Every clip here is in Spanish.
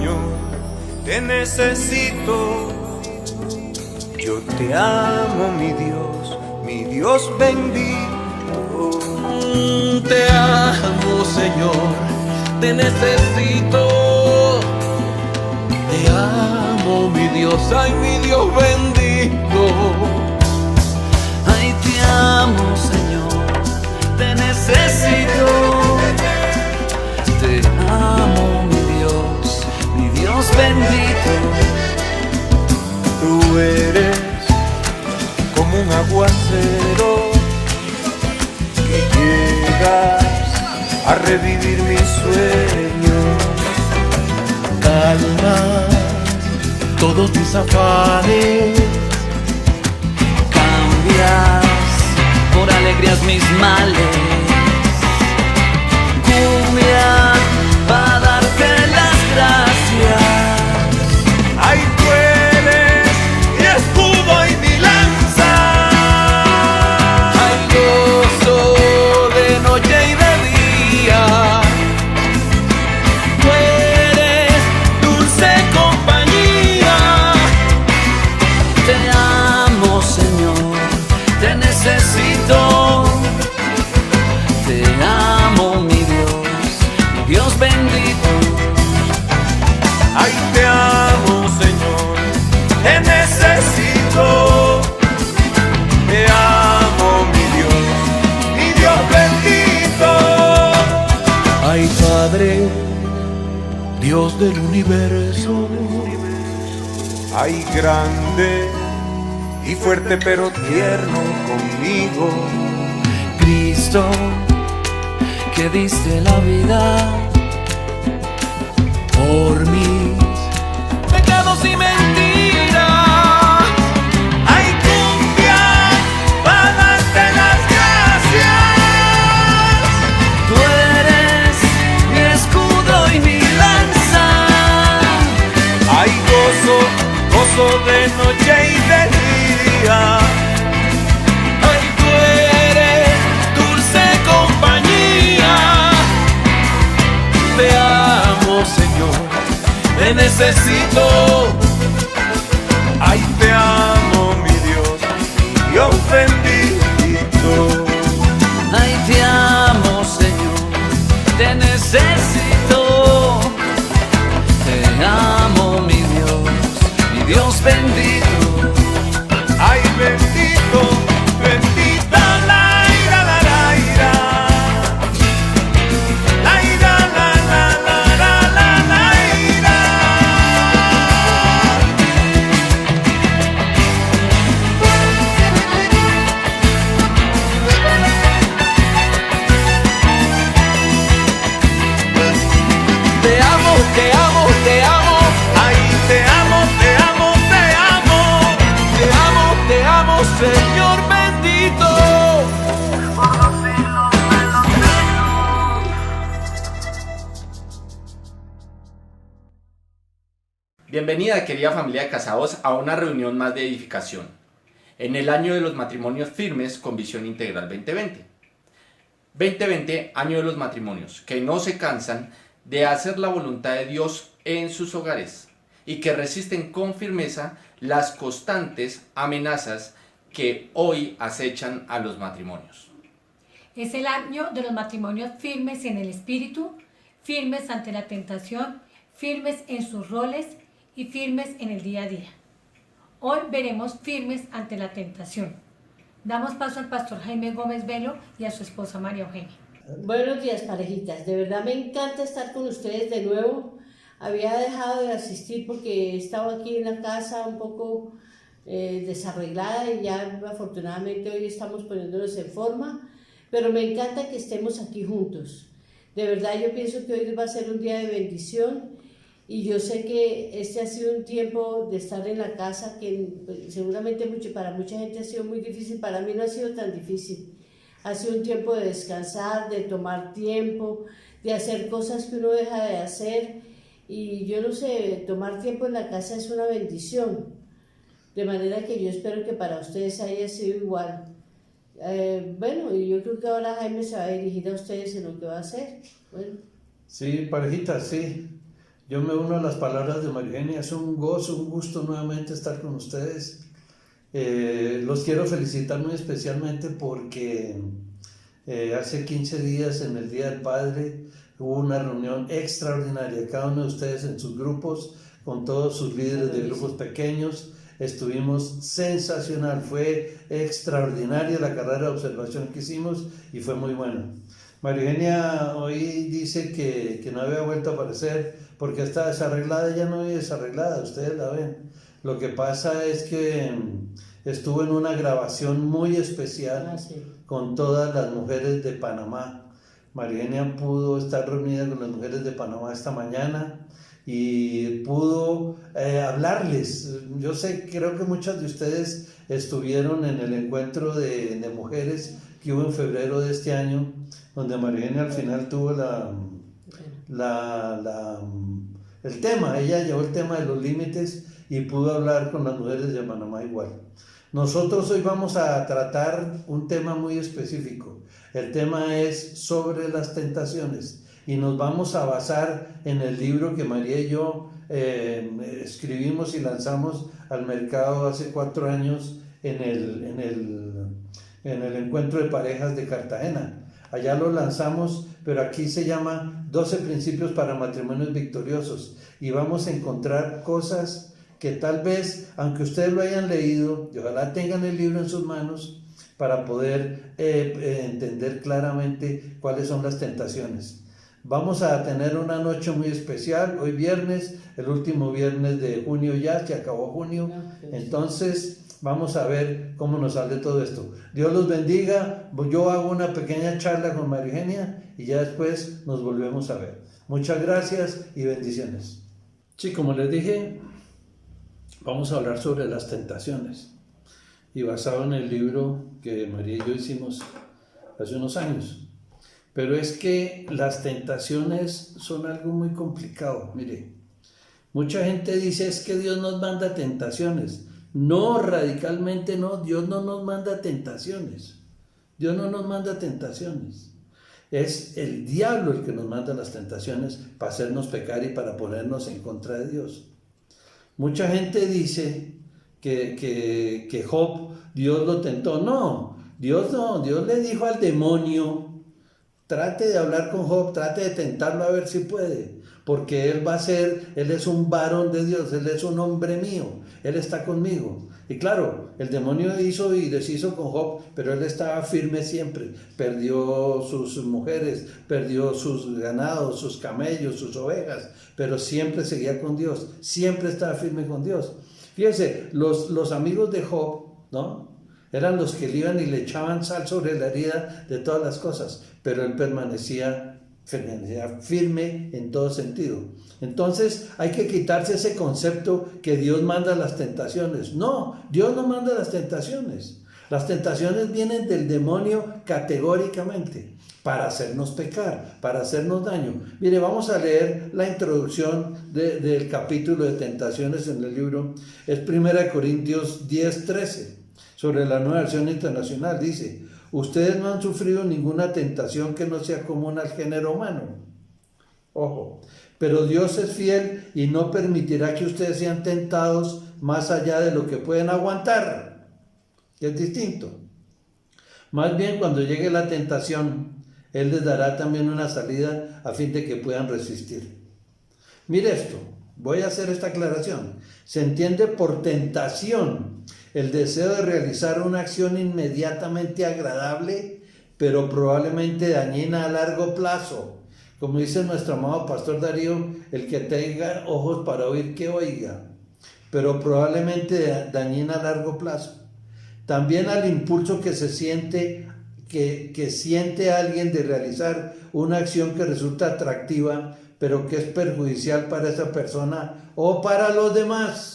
Señor, te necesito. Yo te amo, mi Dios bendito. Te amo, Señor, te necesito. Te amo, mi Dios, ay, mi Dios bendito. Ay, te amo, Señor, te necesito. Te amo, mi Dios bendito. Tú eres como un aguacero que llegas a revivir mis sueños. Calma todos mis afanes. Cambias por alegrías mis males. Cumbia para darte las gracias. Ay, tú eres mi escudo y mi lanza. Hay gozo de noche y de día. Tú eres dulce compañía. Te amo, Señor, te necesito. Te amo, mi Dios bendito. Ay, te amo, Señor, te necesito. Te amo, mi Dios bendito. Ay, Padre, Dios del universo. Ay, grande y fuerte pero tierno conmigo. Cristo, que diste la vida Por mis pecados y mentiras. Ay, cumbia, para darte las gracias. tú eres mi escudo y mi lanza. Hay gozo de noche y de día. Ay, tú eres dulce compañía. Te amo, Señor, te necesito. Ay, te amo, mi Dios bendito. Ay, te amo, Señor, te necesito. Te amo, mi Dios bendito. Ay, bendito, bendita la ira, la ira. La ira, la ira. Te amo, te amo, te amo. Ay, te amo, te amo, te amo. Te amo, Señor bendito. Bienvenida, querida familia de Casados, a una reunión más de edificación, en el año de los matrimonios firmes con Visión Integral 2020. 2020, año de los matrimonios, que no se cansan de hacer la voluntad de Dios en sus hogares y que resisten con firmeza las constantes amenazas que hoy acechan a los matrimonios. Es el año de los matrimonios firmes en el espíritu, firmes ante la tentación, firmes en sus roles y firmes en el día a día. Hoy veremos firmes ante la tentación. Damos paso al pastor Jaime Gómez Velo y a su esposa María Eugenia. Buenos días, parejitas. De verdad me encanta estar con ustedes de nuevo. Había dejado de asistir porque estaba aquí en la casa un poco desarreglada y ya afortunadamente hoy estamos poniéndonos en forma. Pero me encanta que estemos aquí juntos. De verdad yo pienso que hoy va a ser un día de bendición y yo sé que este ha sido un tiempo de estar en la casa que seguramente para mucha gente ha sido muy difícil. Para mí no ha sido tan difícil. Ha sido un tiempo de descansar, de tomar tiempo, de hacer cosas que uno deja de hacer. Y yo no sé, tomar tiempo en la casa es una bendición. De manera que yo espero que para ustedes haya sido igual. Bueno, y yo creo que ahora Jaime se va a dirigir a ustedes en lo que va a hacer. Bueno. Sí, parejita, sí. Yo me uno a las palabras de María Eugenia. Es un gozo, un gusto nuevamente estar con ustedes. Los quiero felicitar muy especialmente porque hace 15 días, en el Día del Padre, hubo una reunión extraordinaria. Cada uno de ustedes en sus grupos, con todos sus líderes de grupos pequeños, estuvimos sensacional. Fue extraordinaria la carrera de observación que hicimos y fue muy buena. María Eugenia hoy dice que no había vuelto a aparecer porque está desarreglada. Ya no vive desarreglada, ustedes la ven. Lo que pasa es que estuvo en una grabación muy especial con todas las mujeres de Panamá. María Eugenia pudo estar reunida con las mujeres de Panamá esta mañana y pudo hablarles. Yo sé, creo que muchas de ustedes estuvieron en el encuentro de mujeres que hubo en febrero de este año, donde María Eugenia al final tuvo el tema. Ella llevó el tema de los límites y pudo hablar con las mujeres de Panamá igual. Nosotros hoy vamos a tratar un tema muy específico. El tema es sobre las tentaciones y nos vamos a basar en el libro que María y yo escribimos y lanzamos al mercado hace 4 años en el encuentro de parejas de Cartagena. Allá lo lanzamos, pero aquí se llama 12 principios para matrimonios victoriosos y vamos a encontrar cosas que tal vez, aunque ustedes lo hayan leído, y ojalá tengan el libro en sus manos para poder entender claramente cuáles son las tentaciones. Vamos a tener una noche muy especial, hoy viernes, el último viernes de junio ya, se acabó junio, entonces vamos a ver cómo nos sale todo esto. Dios los bendiga, yo hago una pequeña charla con María Eugenia y ya después nos volvemos a ver. Muchas gracias y bendiciones. Sí, como les dije, vamos a hablar sobre las tentaciones y basado en el libro que María y yo hicimos hace unos años. Pero es que las tentaciones son algo muy complicado. Mire, mucha gente dice es que Dios nos manda tentaciones. No, radicalmente no, Dios no nos manda tentaciones. Dios no nos manda tentaciones. Es el diablo el que nos manda las tentaciones para hacernos pecar y para ponernos en contra de Dios. Mucha gente dice que Job, Dios lo tentó. No, Dios le dijo al demonio, trate de hablar con Job, trate de tentarlo a ver si puede, porque él es un varón de Dios, él es un hombre mío, él está conmigo. Y claro, el demonio hizo y deshizo con Job, pero él estaba firme siempre. Perdió sus mujeres, perdió sus ganados, sus camellos, sus ovejas, pero siempre seguía con Dios, siempre estaba firme con Dios. Fíjense, los amigos de Job, ¿no?, eran los que le iban y le echaban sal sobre la herida de todas las cosas, pero él permanecía firme en todo sentido. Entonces hay que quitarse ese concepto que Dios manda las tentaciones. No, Dios no manda las tentaciones. Las tentaciones vienen del demonio categóricamente para hacernos pecar, para hacernos daño. Mire, vamos a leer la introducción del capítulo de tentaciones en el libro. Es 1 Corintios 10:13. Sobre la Nueva Versión Internacional dice: ustedes no han sufrido ninguna tentación que no sea común al género humano. Ojo, pero Dios es fiel y no permitirá que ustedes sean tentados más allá de lo que pueden aguantar. Es distinto. Más bien, cuando llegue la tentación, Él les dará también una salida a fin de que puedan resistir. Mire esto, voy a hacer esta aclaración. Se entiende por tentación el deseo de realizar una acción inmediatamente agradable, pero probablemente dañina a largo plazo. Como dice nuestro amado pastor Darío, el que tenga ojos para oír, que oiga, pero probablemente dañina a largo plazo. También al impulso que se siente, que siente alguien de realizar una acción que resulta atractiva, pero que es perjudicial para esa persona o para los demás.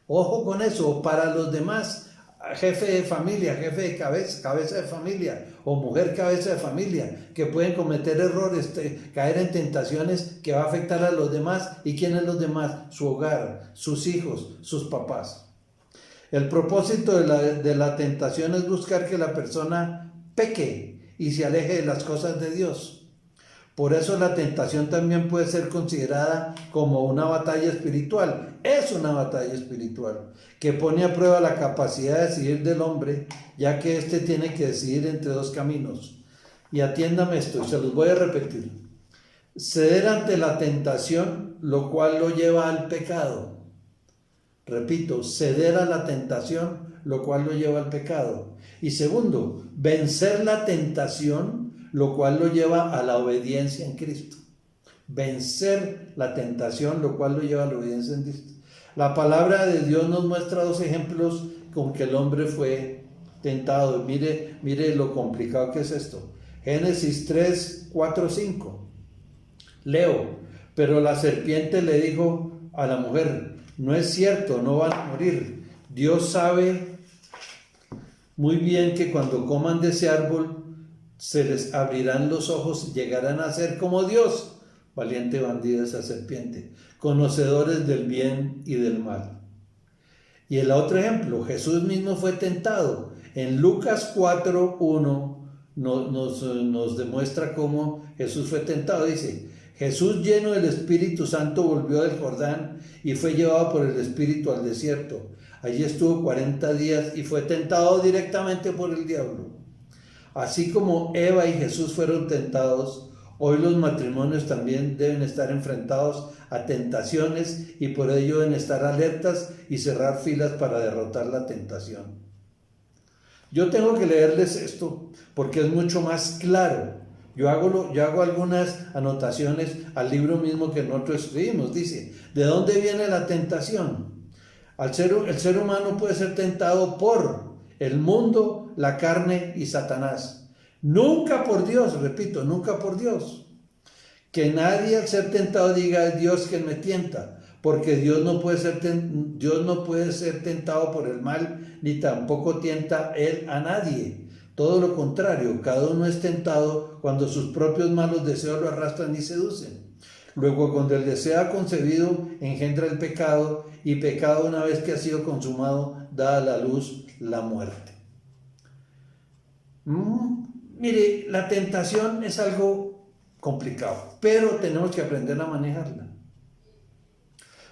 Ojo con eso, para los demás, jefe de familia, jefe de cabeza de familia, o mujer cabeza de familia, que pueden cometer errores, caer en tentaciones que va a afectar a los demás. ¿Y quiénes los demás? Su hogar, sus hijos, sus papás. El propósito de la tentación es buscar que la persona peque y se aleje de las cosas de Dios. Por eso la tentación también puede ser considerada como una batalla espiritual. Es una batalla espiritual que pone a prueba la capacidad de decidir del hombre, ya que éste tiene que decidir entre dos caminos. Y atiéndame esto, y se los voy a repetir. Ceder ante la tentación, lo cual lo lleva al pecado. Repito, ceder a la tentación, lo cual lo lleva al pecado. Y segundo, vencer la tentación, lo cual lo lleva a la obediencia en Cristo. Vencer la tentación, lo cual lo lleva a la obediencia en Cristo. La palabra de Dios nos muestra dos ejemplos con que el hombre fue tentado. Mire lo complicado que es esto. Génesis 3, 4, 5. Leo, pero la serpiente le dijo a la mujer, no es cierto, no van a morir. Dios sabe muy bien que cuando coman de ese árbol, se les abrirán los ojos y llegarán a ser como Dios. Valiente bandida esa serpiente, conocedores del bien y del mal. Y el otro ejemplo, Jesús mismo fue tentado. En Lucas 4:1 nos demuestra cómo Jesús fue tentado. Dice, Jesús lleno del Espíritu Santo volvió del Jordán y fue llevado por el Espíritu al desierto. Allí estuvo 40 días y fue tentado directamente por el diablo. Así como Eva y Jesús fueron tentados, hoy los matrimonios también deben estar enfrentados a tentaciones y por ello deben estar alertas y cerrar filas para derrotar la tentación. Yo tengo que leerles esto porque es mucho más claro. Yo hago algunas anotaciones al libro mismo que nosotros escribimos. Dice, ¿de dónde viene la tentación? El ser humano puede ser tentado por el mundo, la carne y Satanás. Nunca por Dios, repito, nunca por Dios. Que nadie al ser tentado diga, es Dios quien me tienta, porque Dios no puede ser tentado por el mal, ni tampoco tienta Él a nadie. Todo lo contrario, cada uno es tentado cuando sus propios malos deseos lo arrastran y seducen. Luego, cuando el deseo ha concebido, engendra el pecado, y pecado, una vez que ha sido consumado, da a la luz la muerte. Mire, la tentación es algo complicado, pero tenemos que aprender a manejarla.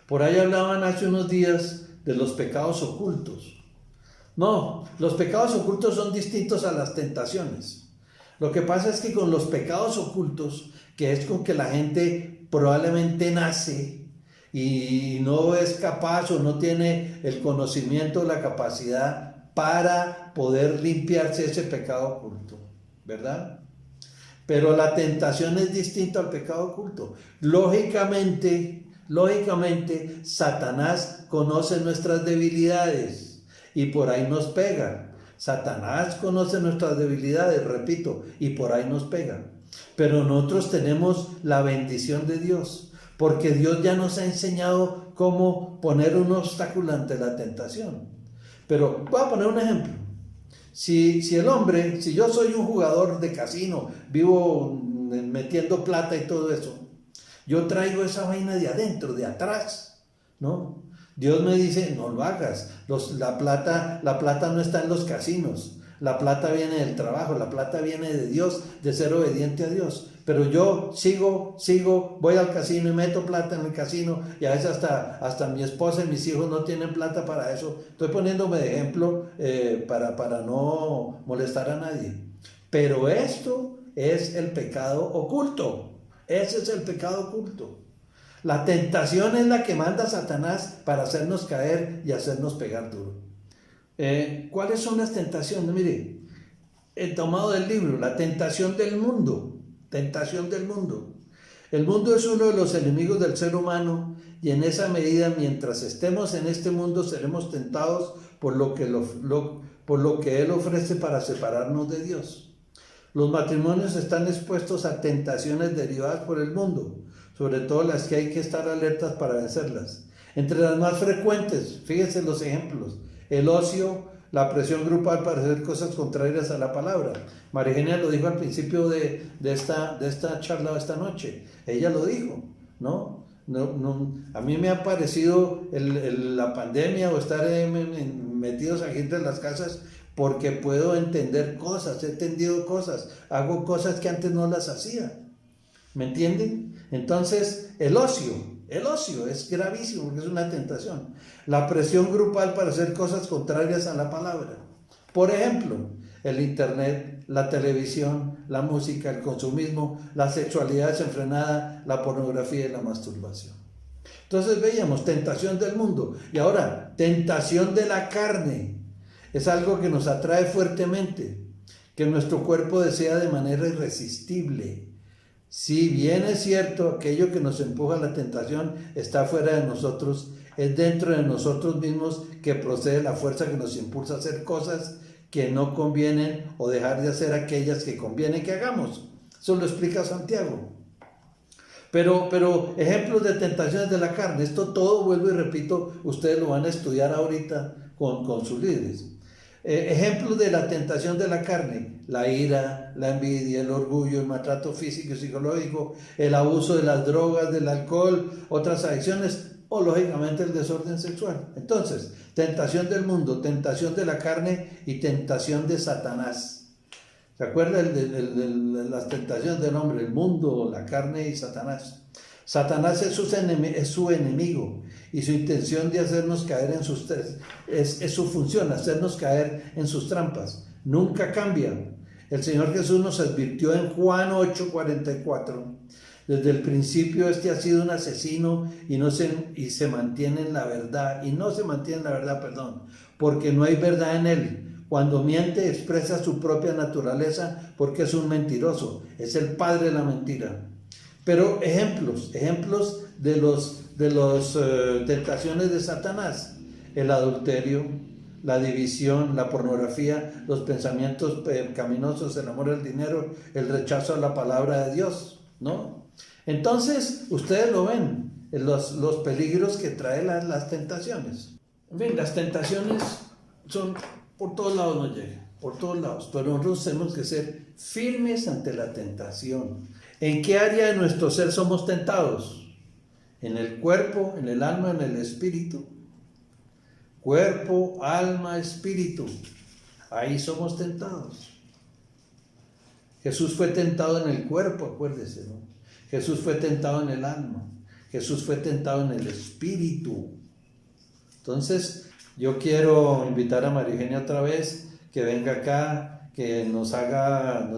Por ahí hablaban hace unos días de los pecados ocultos. No, los pecados ocultos son distintos a las tentaciones. Lo que pasa es que con los pecados ocultos, que es con que la gente probablemente nace y no es capaz o no tiene el conocimiento, la capacidad para poder limpiarse ese pecado oculto, ¿verdad? Pero la tentación es distinta al pecado oculto. Lógicamente, Satanás conoce nuestras debilidades y por ahí nos pega. Satanás conoce nuestras debilidades, repito, y por ahí nos pega. Pero nosotros tenemos la bendición de Dios, porque Dios ya nos ha enseñado cómo poner un obstáculo ante la tentación. Pero voy a poner un ejemplo. Si yo soy un jugador de casino, vivo metiendo plata y todo eso, yo traigo esa vaina de adentro, de atrás, ¿no? Dios me dice, no lo hagas. La plata no está en los casinos. La plata viene del trabajo, la plata viene de Dios, de ser obediente a Dios. Pero yo sigo, voy al casino y meto plata en el casino, y a veces hasta mi esposa y mis hijos no tienen plata para eso. Estoy poniéndome de ejemplo para no molestar a nadie. Pero esto es el pecado oculto. Ese es el pecado oculto. La tentación es la que manda Satanás para hacernos caer y hacernos pegar duro. ¿Cuáles son las tentaciones? Mire, he tomado del libro, la tentación del mundo. Tentación del mundo. El mundo es uno de los enemigos del ser humano, y en esa medida, mientras estemos en este mundo, seremos tentados por lo que Él ofrece para separarnos de Dios. Los matrimonios están expuestos a tentaciones derivadas por el mundo, sobre todo las que hay que estar alertas para vencerlas. Entre las más frecuentes, fíjense los ejemplos: el ocio, la presión grupal para hacer cosas contrarias a la palabra. María Eugenia lo dijo al principio de esta charla de esta noche. Ella lo dijo, ¿no? A mí me ha parecido la pandemia o estar metidos aquí entre las casas, porque puedo entender cosas, he entendido cosas, hago cosas que antes no las hacía. ¿Me entienden? Entonces, el ocio es gravísimo porque es una tentación. La presión grupal para hacer cosas contrarias a la palabra. Por ejemplo, el internet, la televisión, la música, el consumismo, la sexualidad desenfrenada, la pornografía y la masturbación. Entonces veíamos tentación del mundo y ahora tentación de la carne. Es algo que nos atrae fuertemente, que nuestro cuerpo desea de manera irresistible. Si bien es cierto, aquello que nos empuja a la tentación está fuera de nosotros, es dentro de nosotros mismos que procede la fuerza que nos impulsa a hacer cosas que no convienen o dejar de hacer aquellas que conviene que hagamos. Eso lo explica Santiago. Pero ejemplos de tentaciones de la carne, esto todo, vuelvo y repito, ustedes lo van a estudiar ahorita con sus líderes. Ejemplos de la tentación de la carne: la ira, la envidia, el orgullo, el maltrato físico y psicológico, el abuso de las drogas, del alcohol, otras adicciones o lógicamente el desorden sexual. Entonces, tentación del mundo, tentación de la carne y tentación de Satanás. ¿Se acuerdan de las tentaciones del hombre? El mundo, la carne y Satanás. Satanás es su enemigo y su intención de hacernos caer en sus es su función, hacernos caer en sus trampas. Nunca cambia. El Señor Jesús nos advirtió en Juan 8:44. Desde el principio este ha sido un asesino y se mantiene en la verdad, porque no hay verdad en él. Cuando miente expresa su propia naturaleza porque es un mentiroso, es el padre de la mentira. Pero ejemplos de las tentaciones de Satanás: el adulterio, la división, la pornografía, los pensamientos pecaminosos, el amor al dinero, el rechazo a la palabra de Dios, ¿no? Entonces, ustedes lo ven, los peligros que traen las tentaciones. En fin, las tentaciones son, por todos lados nos llegan, por todos lados, pero nosotros tenemos que ser firmes ante la tentación. ¿En qué área de nuestro ser somos tentados? ¿En el cuerpo, en el alma, en el espíritu? Cuerpo, alma, espíritu. Ahí somos tentados. Jesús fue tentado en el cuerpo, acuérdese, ¿no? Jesús fue tentado en el alma. Jesús fue tentado en el espíritu. Entonces, yo quiero invitar a María Eugenia otra vez, que venga acá, que nos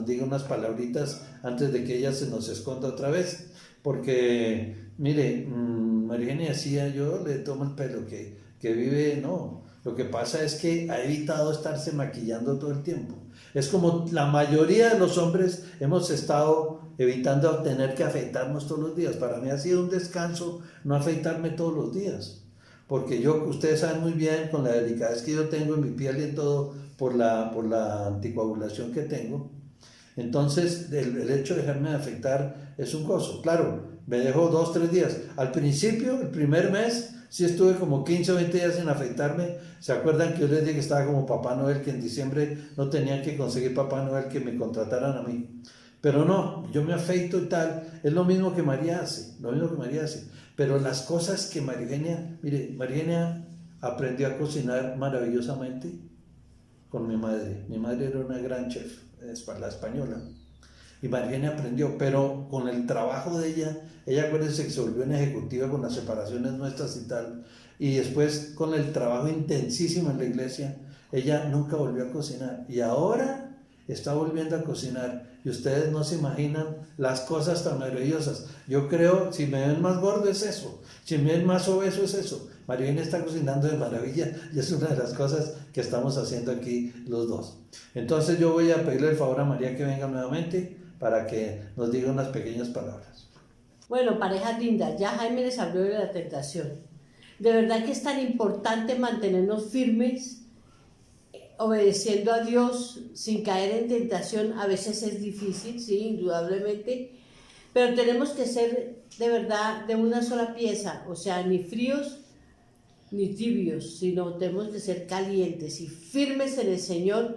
diga unas palabritas antes de que ella se nos esconda otra vez. Porque, mire, María Eugenia decía, yo le tomo el pelo, que vive, no. Lo que pasa es que ha evitado estarse maquillando todo el tiempo. Es como la mayoría de los hombres hemos estado evitando tener que afeitarnos todos los días. Para mí ha sido un descanso no afeitarme todos los días. Porque ustedes saben muy bien, con la delicadez que yo tengo en mi piel y en todo, por la anticoagulación que tengo. Entonces, el hecho de dejarme de afeitar es un gozo. Claro, me dejó 2-3 días. Al principio, el primer mes, sí estuve como 15 o 20 días sin afeitarme. ¿Se acuerdan que yo les dije que estaba como Papá Noel, que en diciembre no tenían que conseguir Papá Noel que me contrataran a mí? Pero no, yo me afeito y tal. Es lo mismo que María hace, Pero las cosas que María Eugenia aprendió a cocinar maravillosamente con mi madre. Mi madre era una gran chef, la española. Y María Eugenia aprendió, pero con el trabajo de ella acuérdense que se volvió una ejecutiva con las separaciones nuestras y tal. Y después con el trabajo intensísimo en la iglesia, ella nunca volvió a cocinar. Y ahora está volviendo a cocinar. Y ustedes no se imaginan las cosas tan maravillosas. Yo creo, si me ven más gordo es eso, si me ven más obeso es eso. María Eugenia está cocinando de maravilla y es una de las cosas que estamos haciendo aquí los dos. Entonces yo voy a pedirle el favor a María que venga nuevamente para que nos diga unas pequeñas palabras. Bueno, parejas lindas, ya Jaime les habló de la tentación. De verdad que es tan importante mantenernos firmes, obedeciendo a Dios sin caer en tentación. A veces es difícil, sí, indudablemente, pero tenemos que ser de verdad de una sola pieza, o sea, ni fríos ni tibios, sino tenemos que ser calientes y firmes en el Señor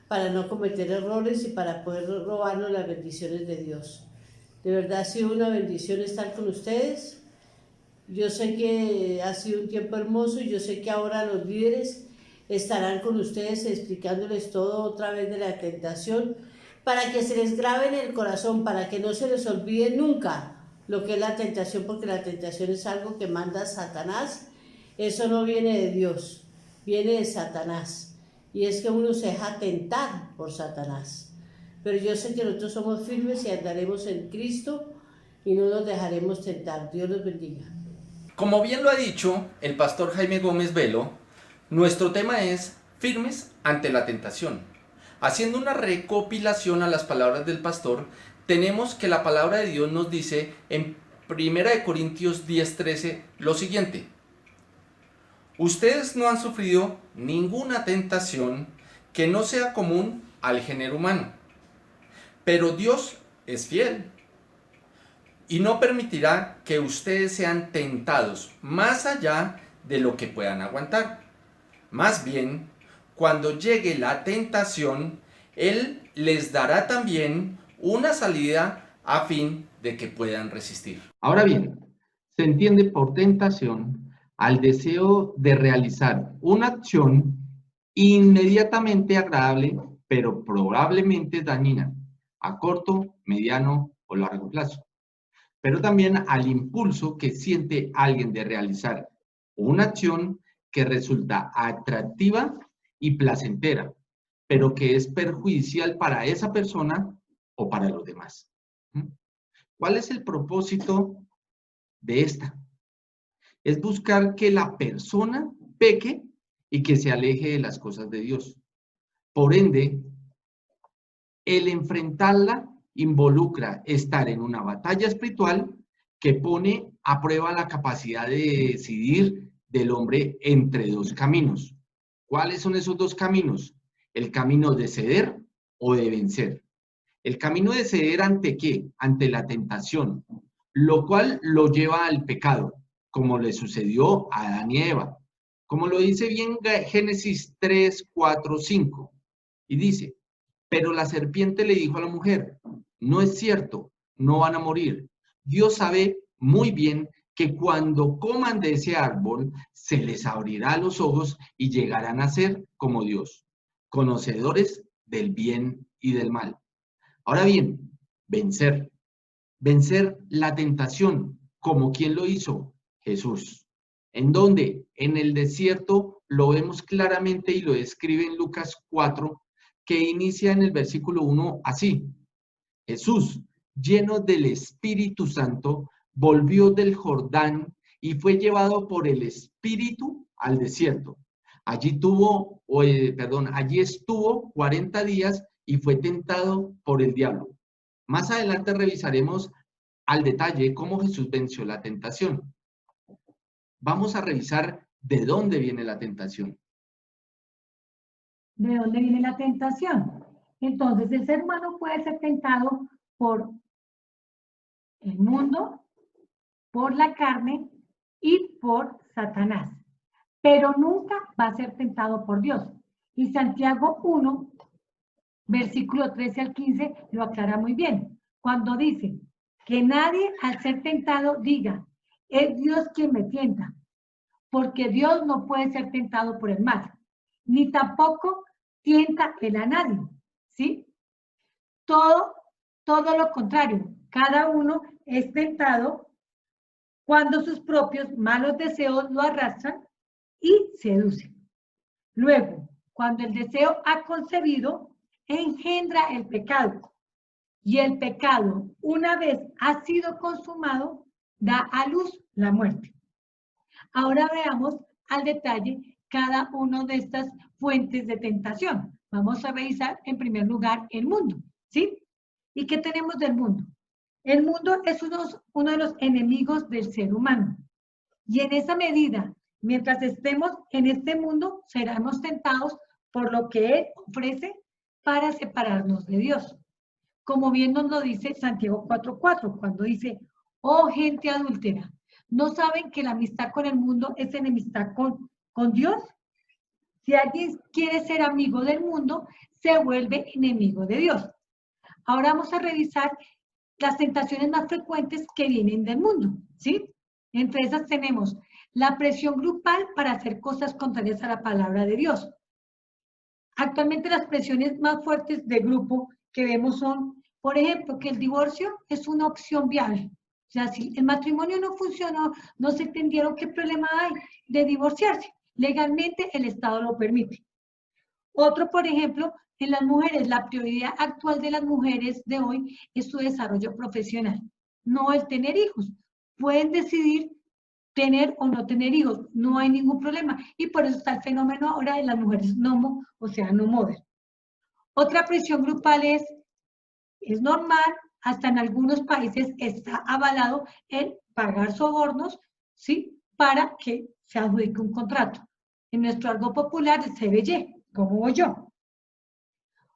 para no cometer errores y para poder robarnos las bendiciones de Dios. De verdad ha sido una bendición estar con ustedes. Yo sé que ha sido un tiempo hermoso y yo sé que ahora los líderes estarán con ustedes explicándoles todo otra vez de la tentación, para que se les grabe en el corazón, para que no se les olvide nunca lo que es la tentación, porque la tentación es algo que manda Satanás. Eso no viene de Dios, viene de Satanás. Y es que uno se deja tentar por Satanás. Pero yo sé que nosotros somos firmes y andaremos en Cristo y no nos dejaremos tentar. Dios los bendiga. Como bien lo ha dicho el pastor Jaime Gómez Velo, nuestro tema es firmes ante la tentación. Haciendo una recopilación a las palabras del pastor, tenemos que la palabra de Dios nos dice en 1 Corintios 10:13 lo siguiente: ustedes no han sufrido ninguna tentación que no sea común al género humano, pero Dios es fiel y no permitirá que ustedes sean tentados más allá de lo que puedan aguantar. Más bien, cuando llegue la tentación, Él les dará también una salida a fin de que puedan resistir. Ahora bien, se entiende por tentación al deseo de realizar una acción inmediatamente agradable, pero probablemente dañina, a corto, mediano o largo plazo. Pero también al impulso que siente alguien de realizar una acción que resulta atractiva y placentera, pero que es perjudicial para esa persona o para los demás. ¿Cuál es el propósito de esta? Es buscar que la persona peque y que se aleje de las cosas de Dios. Por ende, el enfrentarla involucra estar en una batalla espiritual que pone a prueba la capacidad de decidir del hombre entre dos caminos. ¿Cuáles son esos dos caminos? El camino de ceder o de vencer. El camino de ceder ¿ante qué? Ante la tentación, lo cual lo lleva al pecado, como le sucedió a Adán y Eva. Como lo dice bien Génesis 3, 4, 5. Y dice: pero la serpiente le dijo a la mujer: no es cierto, no van a morir. Dios sabe muy bien que cuando coman de ese árbol, se les abrirá los ojos y llegarán a ser como Dios, conocedores del bien y del mal. Ahora bien, vencer. Vencer la tentación, como quien lo hizo, Jesús. ¿En dónde? En el desierto lo vemos claramente y lo describe en Lucas 4, que inicia en el versículo 1 así: Jesús, lleno del Espíritu Santo, volvió del Jordán y fue llevado por el Espíritu al desierto. Allí estuvo 40 días y fue tentado por el diablo. Más adelante revisaremos al detalle cómo Jesús venció la tentación. Vamos a revisar de dónde viene la tentación. ¿De dónde viene la tentación? Entonces, el ser humano puede ser tentado por el mundo, por la carne y por Satanás, pero nunca va a ser tentado por Dios. Y Santiago 1, versículo 13 al 15, lo aclara muy bien, cuando dice que nadie al ser tentado diga: es Dios quien me tienta, porque Dios no puede ser tentado por el mal, ni tampoco tienta él a nadie, ¿sí? Todo lo contrario, cada uno es tentado cuando sus propios malos deseos lo arrastran y seducen. Luego, cuando el deseo ha concebido, engendra el pecado. Y el pecado, una vez ha sido consumado, da a luz la muerte. Ahora veamos al detalle cada una de estas fuentes de tentación. Vamos a revisar en primer lugar el mundo, ¿sí? ¿Y qué tenemos del mundo? El mundo es uno de los enemigos del ser humano. Y en esa medida, mientras estemos en este mundo, seremos tentados por lo que Él ofrece para separarnos de Dios. Como bien nos lo dice Santiago 4:4, cuando dice: oh gente adúltera, ¿no saben que la amistad con el mundo es enemistad con Dios? Si alguien quiere ser amigo del mundo, se vuelve enemigo de Dios. Ahora vamos a revisar las tentaciones más frecuentes que vienen del mundo, ¿sí? Entre esas tenemos la presión grupal para hacer cosas contrarias a la palabra de Dios. Actualmente las presiones más fuertes de grupo que vemos son, por ejemplo, que el divorcio es una opción viable. O sea, si el matrimonio no funcionó, no se entendieron qué problema hay de divorciarse. Legalmente el Estado lo permite. Otro, por ejemplo, en las mujeres, la prioridad actual de las mujeres de hoy es su desarrollo profesional, no el tener hijos. Pueden decidir tener o no tener hijos, no hay ningún problema. Y por eso está el fenómeno ahora de las mujeres nomo, o sea, no mother. Otra presión grupal es normal, hasta en algunos países está avalado el pagar sobornos, ¿sí? Para que se adjudique un contrato. En nuestro algo popular, el CBY, como voy yo.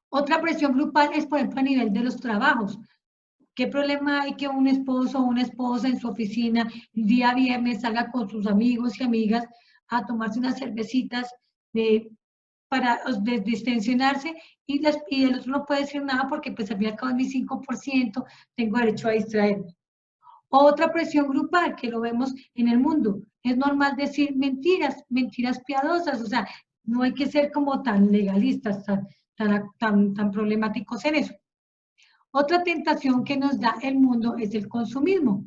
Otra presión grupal es, por ejemplo, a nivel de los trabajos. ¿Qué problema hay que un esposo o una esposa en su oficina el día viernes salga con sus amigos y amigas a tomarse unas cervecitas para distensionarse y el otro no puede decir nada porque pues al fin y al cabo es mi 5%, tengo derecho a distraerme? Otra presión grupal que lo vemos en el mundo, es normal decir mentiras, mentiras piadosas, o sea, no hay que ser como tan legalistas, tan problemáticos en eso. Otra tentación que nos da el mundo es el consumismo.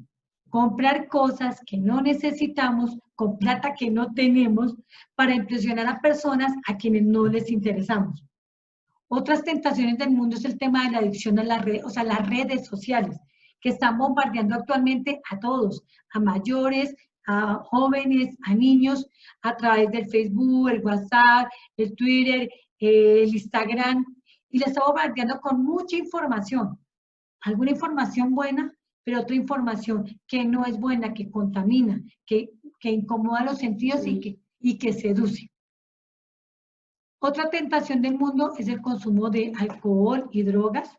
Comprar cosas que no necesitamos con plata que no tenemos para impresionar a personas a quienes no les interesamos. Otras tentaciones del mundo es el tema de la adicción a las redes, o sea, las redes sociales, que están bombardeando actualmente a todos, a mayores, a jóvenes, a niños, a través del Facebook, el WhatsApp, el Twitter, el Instagram, y les está bombardeando con mucha información. Alguna información buena, pero otra información que no es buena, que contamina, que incomoda los sentidos y que seduce. Otra tentación del mundo es el consumo de alcohol y drogas.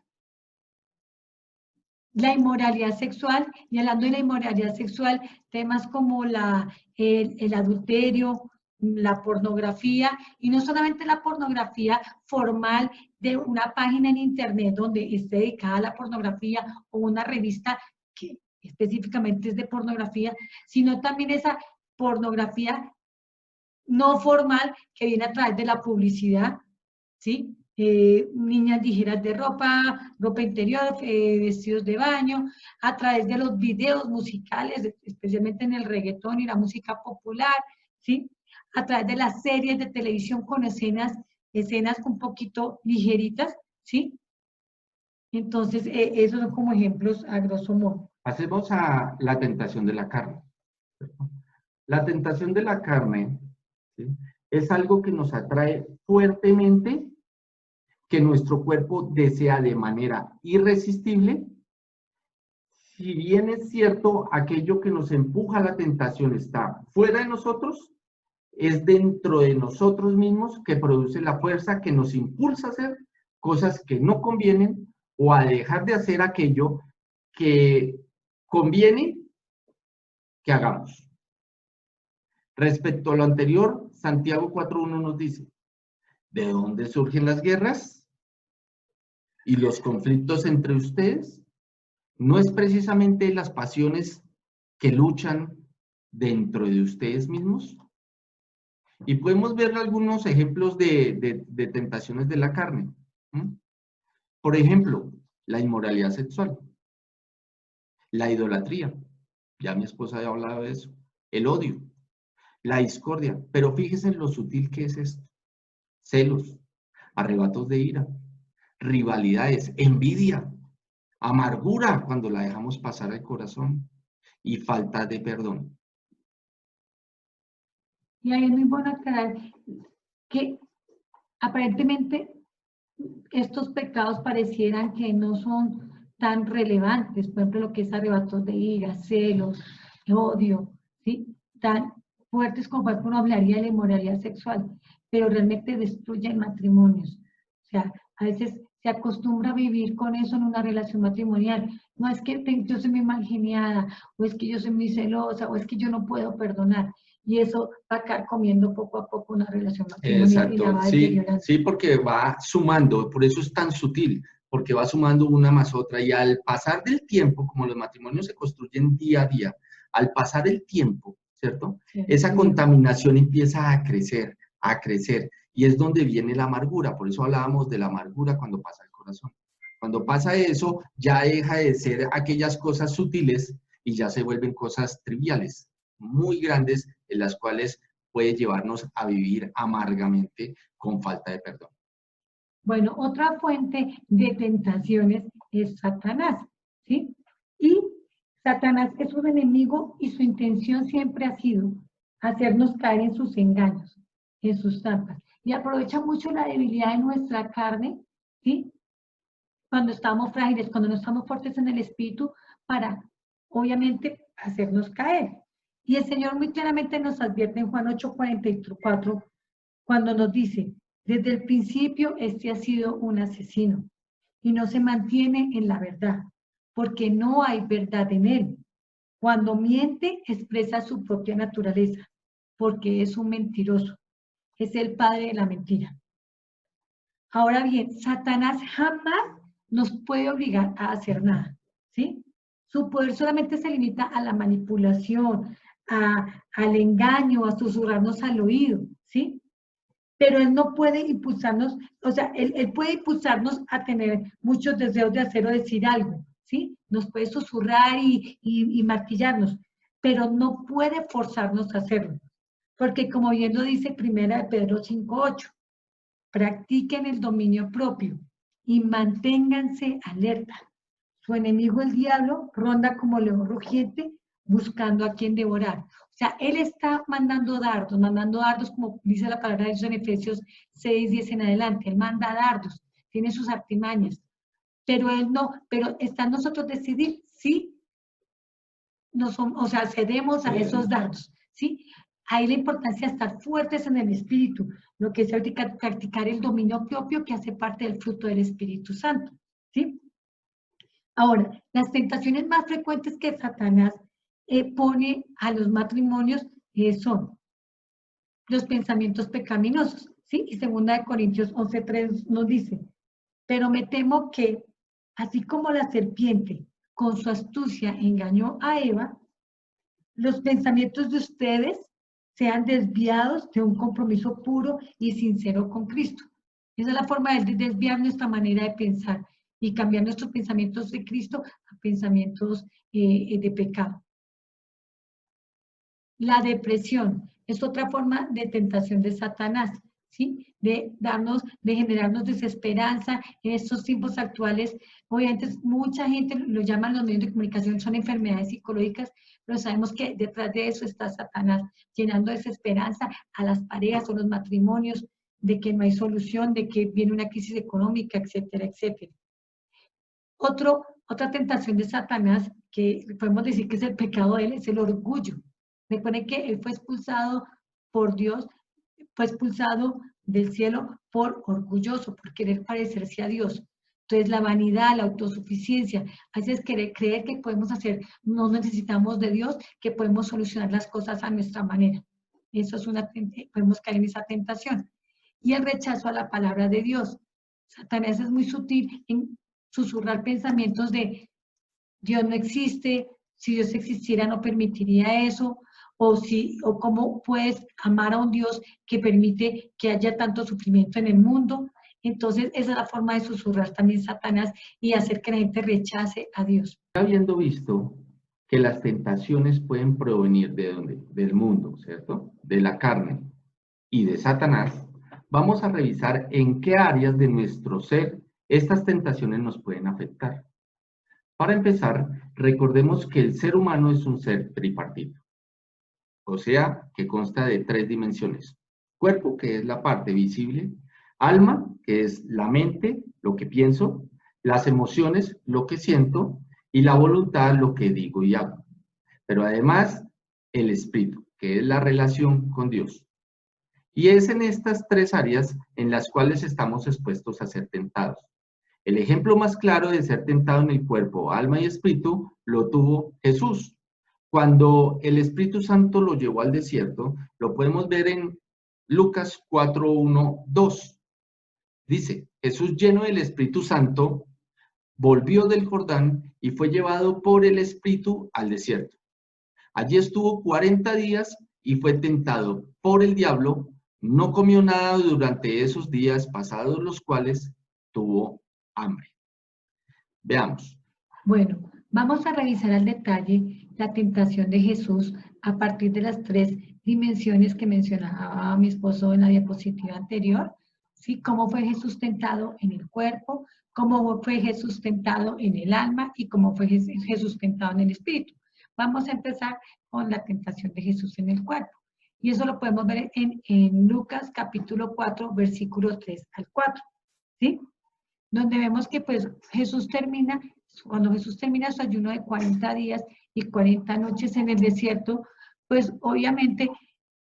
La inmoralidad sexual, y hablando de la inmoralidad sexual, temas como el adulterio, la pornografía, y no solamente la pornografía formal de una página en internet donde esté dedicada a la pornografía o una revista que específicamente es de pornografía, sino también esa pornografía no formal que viene a través de la publicidad, ¿sí? Niñas ligeras de ropa interior, vestidos de baño, a través de los videos musicales, especialmente en el reggaetón y la música popular, ¿sí? A través de las series de televisión con escenas un poquito ligeritas, ¿sí? Entonces, esos son como ejemplos a grosso modo. Pasemos a la tentación de la carne. La tentación de la carne, ¿sí?, es algo que nos atrae fuertemente, que nuestro cuerpo desea de manera irresistible. Si bien es cierto, aquello que nos empuja a la tentación está fuera de nosotros, es dentro de nosotros mismos que produce la fuerza que nos impulsa a hacer cosas que no convienen o a dejar de hacer aquello que conviene que hagamos. Respecto a lo anterior, Santiago 4.1 nos dice, ¿de dónde surgen las guerras y los conflictos entre ustedes? ¿No es precisamente las pasiones que luchan dentro de ustedes mismos? Y podemos ver algunos ejemplos de tentaciones de la carne. Por ejemplo, la inmoralidad sexual, la idolatría, ya mi esposa ha hablado de eso, el odio, la discordia, pero fíjense en lo sutil que es esto: celos, arrebatos de ira, rivalidades, envidia, amargura cuando la dejamos pasar al corazón y falta de perdón. Y ahí es muy bueno aclarar que aparentemente estos pecados parecieran que no son tan relevantes, por ejemplo, lo que es arrebatos de ira, celos, odio, ¿sí? Tan fuertes como por ejemplo uno hablaría de la inmoralidad sexual, pero realmente destruyen matrimonios. O sea, a veces se acostumbra a vivir con eso en una relación matrimonial. No es que yo soy muy mal geniada, o es que yo soy muy celosa, o es que yo no puedo perdonar. Y eso va a caer comiendo poco a poco una relación matrimonial. Exacto, sí, porque va sumando, por eso es tan sutil, porque va sumando una más otra, y al pasar del tiempo, como los matrimonios se construyen día a día, al pasar el tiempo, ¿cierto? Sí, esa contaminación empieza a crecer, y es donde viene la amargura. Por eso hablábamos de la amargura cuando pasa el corazón, Cuando pasa eso, ya deja de ser aquellas cosas sutiles y ya se vuelven cosas triviales, muy grandes, en las cuales puede llevarnos a vivir amargamente con falta de perdón. Bueno, otra fuente de tentaciones es Satanás, ¿sí? Y Satanás es un enemigo y su intención siempre ha sido hacernos caer en sus engaños, en sus trampas. Y aprovecha mucho la debilidad de nuestra carne, ¿sí? Cuando estamos frágiles, cuando no estamos fuertes en el espíritu, para, obviamente, hacernos caer. Y el Señor muy claramente nos advierte en Juan 8:44, cuando nos dice, desde el principio este ha sido un asesino y no se mantiene en la verdad, porque no hay verdad en él. Cuando miente, expresa su propia naturaleza, porque es un mentiroso. Es el padre de la mentira. Ahora bien, Satanás jamás nos puede obligar a hacer nada, ¿sí? Su poder solamente se limita a la manipulación, al engaño, a susurrarnos al oído, ¿sí? Pero él no puede impulsarnos, o sea, él puede impulsarnos a tener muchos deseos de hacer o decir algo, ¿sí? Nos puede susurrar y martillarnos, pero no puede forzarnos a hacerlo. Porque como bien lo dice 1 Pedro 5:8, practiquen el dominio propio y manténganse alerta. Su enemigo, el diablo, ronda como león rugiente buscando a quien devorar. O sea, él está mandando dardos, como dice la palabra de Dios en Efesios 6:10 en adelante. Él manda dardos, tiene sus artimañas, pero él no, pero está en nosotros decidir si o sea, cedemos a esos dardos, ¿sí? Ahí la importancia de estar fuertes en el espíritu, lo que es practicar el dominio propio que hace parte del fruto del Espíritu Santo, ¿sí? Ahora, las tentaciones más frecuentes que Satanás pone a los matrimonios son los pensamientos pecaminosos, ¿sí? Y 2 Corintios 11:3 nos dice, pero me temo que, así como la serpiente con su astucia engañó a Eva, los pensamientos de ustedes sean desviados de un compromiso puro y sincero con Cristo. Esa es la forma de desviar nuestra manera de pensar y cambiar nuestros pensamientos de Cristo a pensamientos de pecado. La depresión es otra forma de tentación de Satanás, ¿sí? De generarnos desesperanza en estos tiempos actuales. Obviamente mucha gente lo llaman los medios de comunicación, son enfermedades psicológicas, pero sabemos que detrás de eso está Satanás, llenando desesperanza a las parejas o los matrimonios, de que no hay solución, de que viene una crisis económica, etcétera, etcétera. Otra tentación de Satanás, que podemos decir que es el pecado de él, es el orgullo. Recuerden que él fue expulsado por Dios, fue expulsado del cielo por orgulloso, por querer parecerse a Dios. Entonces la vanidad, la autosuficiencia, a veces creer que podemos hacer, no necesitamos de Dios, que podemos solucionar las cosas a nuestra manera. Eso es podemos caer en esa tentación. Y el rechazo a la palabra de Dios. Satanás es muy sutil en susurrar pensamientos de Dios no existe, si Dios existiera no permitiría eso, o cómo puedes amar a un Dios que permite que haya tanto sufrimiento en el mundo. Entonces, esa es la forma de susurrar también Satanás y hacer que la gente rechace a Dios. Habiendo visto que las tentaciones pueden provenir ¿de dónde? Del mundo, ¿cierto? De la carne y de Satanás, vamos a revisar en qué áreas de nuestro ser estas tentaciones nos pueden afectar. Para empezar, recordemos que el ser humano es un ser tripartito, o sea, que consta de 3 dimensiones. Cuerpo, que es la parte visible, alma, que es la mente, lo que pienso, las emociones, lo que siento, y la voluntad, lo que digo y hago. Pero además, el espíritu, que es la relación con Dios. Y es en estas 3 áreas en las cuales estamos expuestos a ser tentados. El ejemplo más claro de ser tentado en el cuerpo, alma y espíritu lo tuvo Jesús. Cuando el Espíritu Santo lo llevó al desierto, lo podemos ver en Lucas 4:1-2. Dice, Jesús lleno del Espíritu Santo, volvió del Jordán y fue llevado por el Espíritu al desierto. Allí estuvo 40 días y fue tentado por el diablo. No comió nada durante esos días pasados los cuales tuvo hambre. Veamos. Bueno, vamos a revisar al detalle la tentación de Jesús a partir de las 3 dimensiones que mencionaba mi esposo en la diapositiva anterior, ¿sí? Cómo fue Jesús tentado en el cuerpo, cómo fue Jesús tentado en el alma y cómo fue Jesús tentado en el espíritu. Vamos a empezar con la tentación de Jesús en el cuerpo. Y eso lo podemos ver en Lucas capítulo 4, versículos 3 al 4, ¿sí? Donde vemos que pues cuando Jesús termina su ayuno de 40 días y 40 noches en el desierto, pues obviamente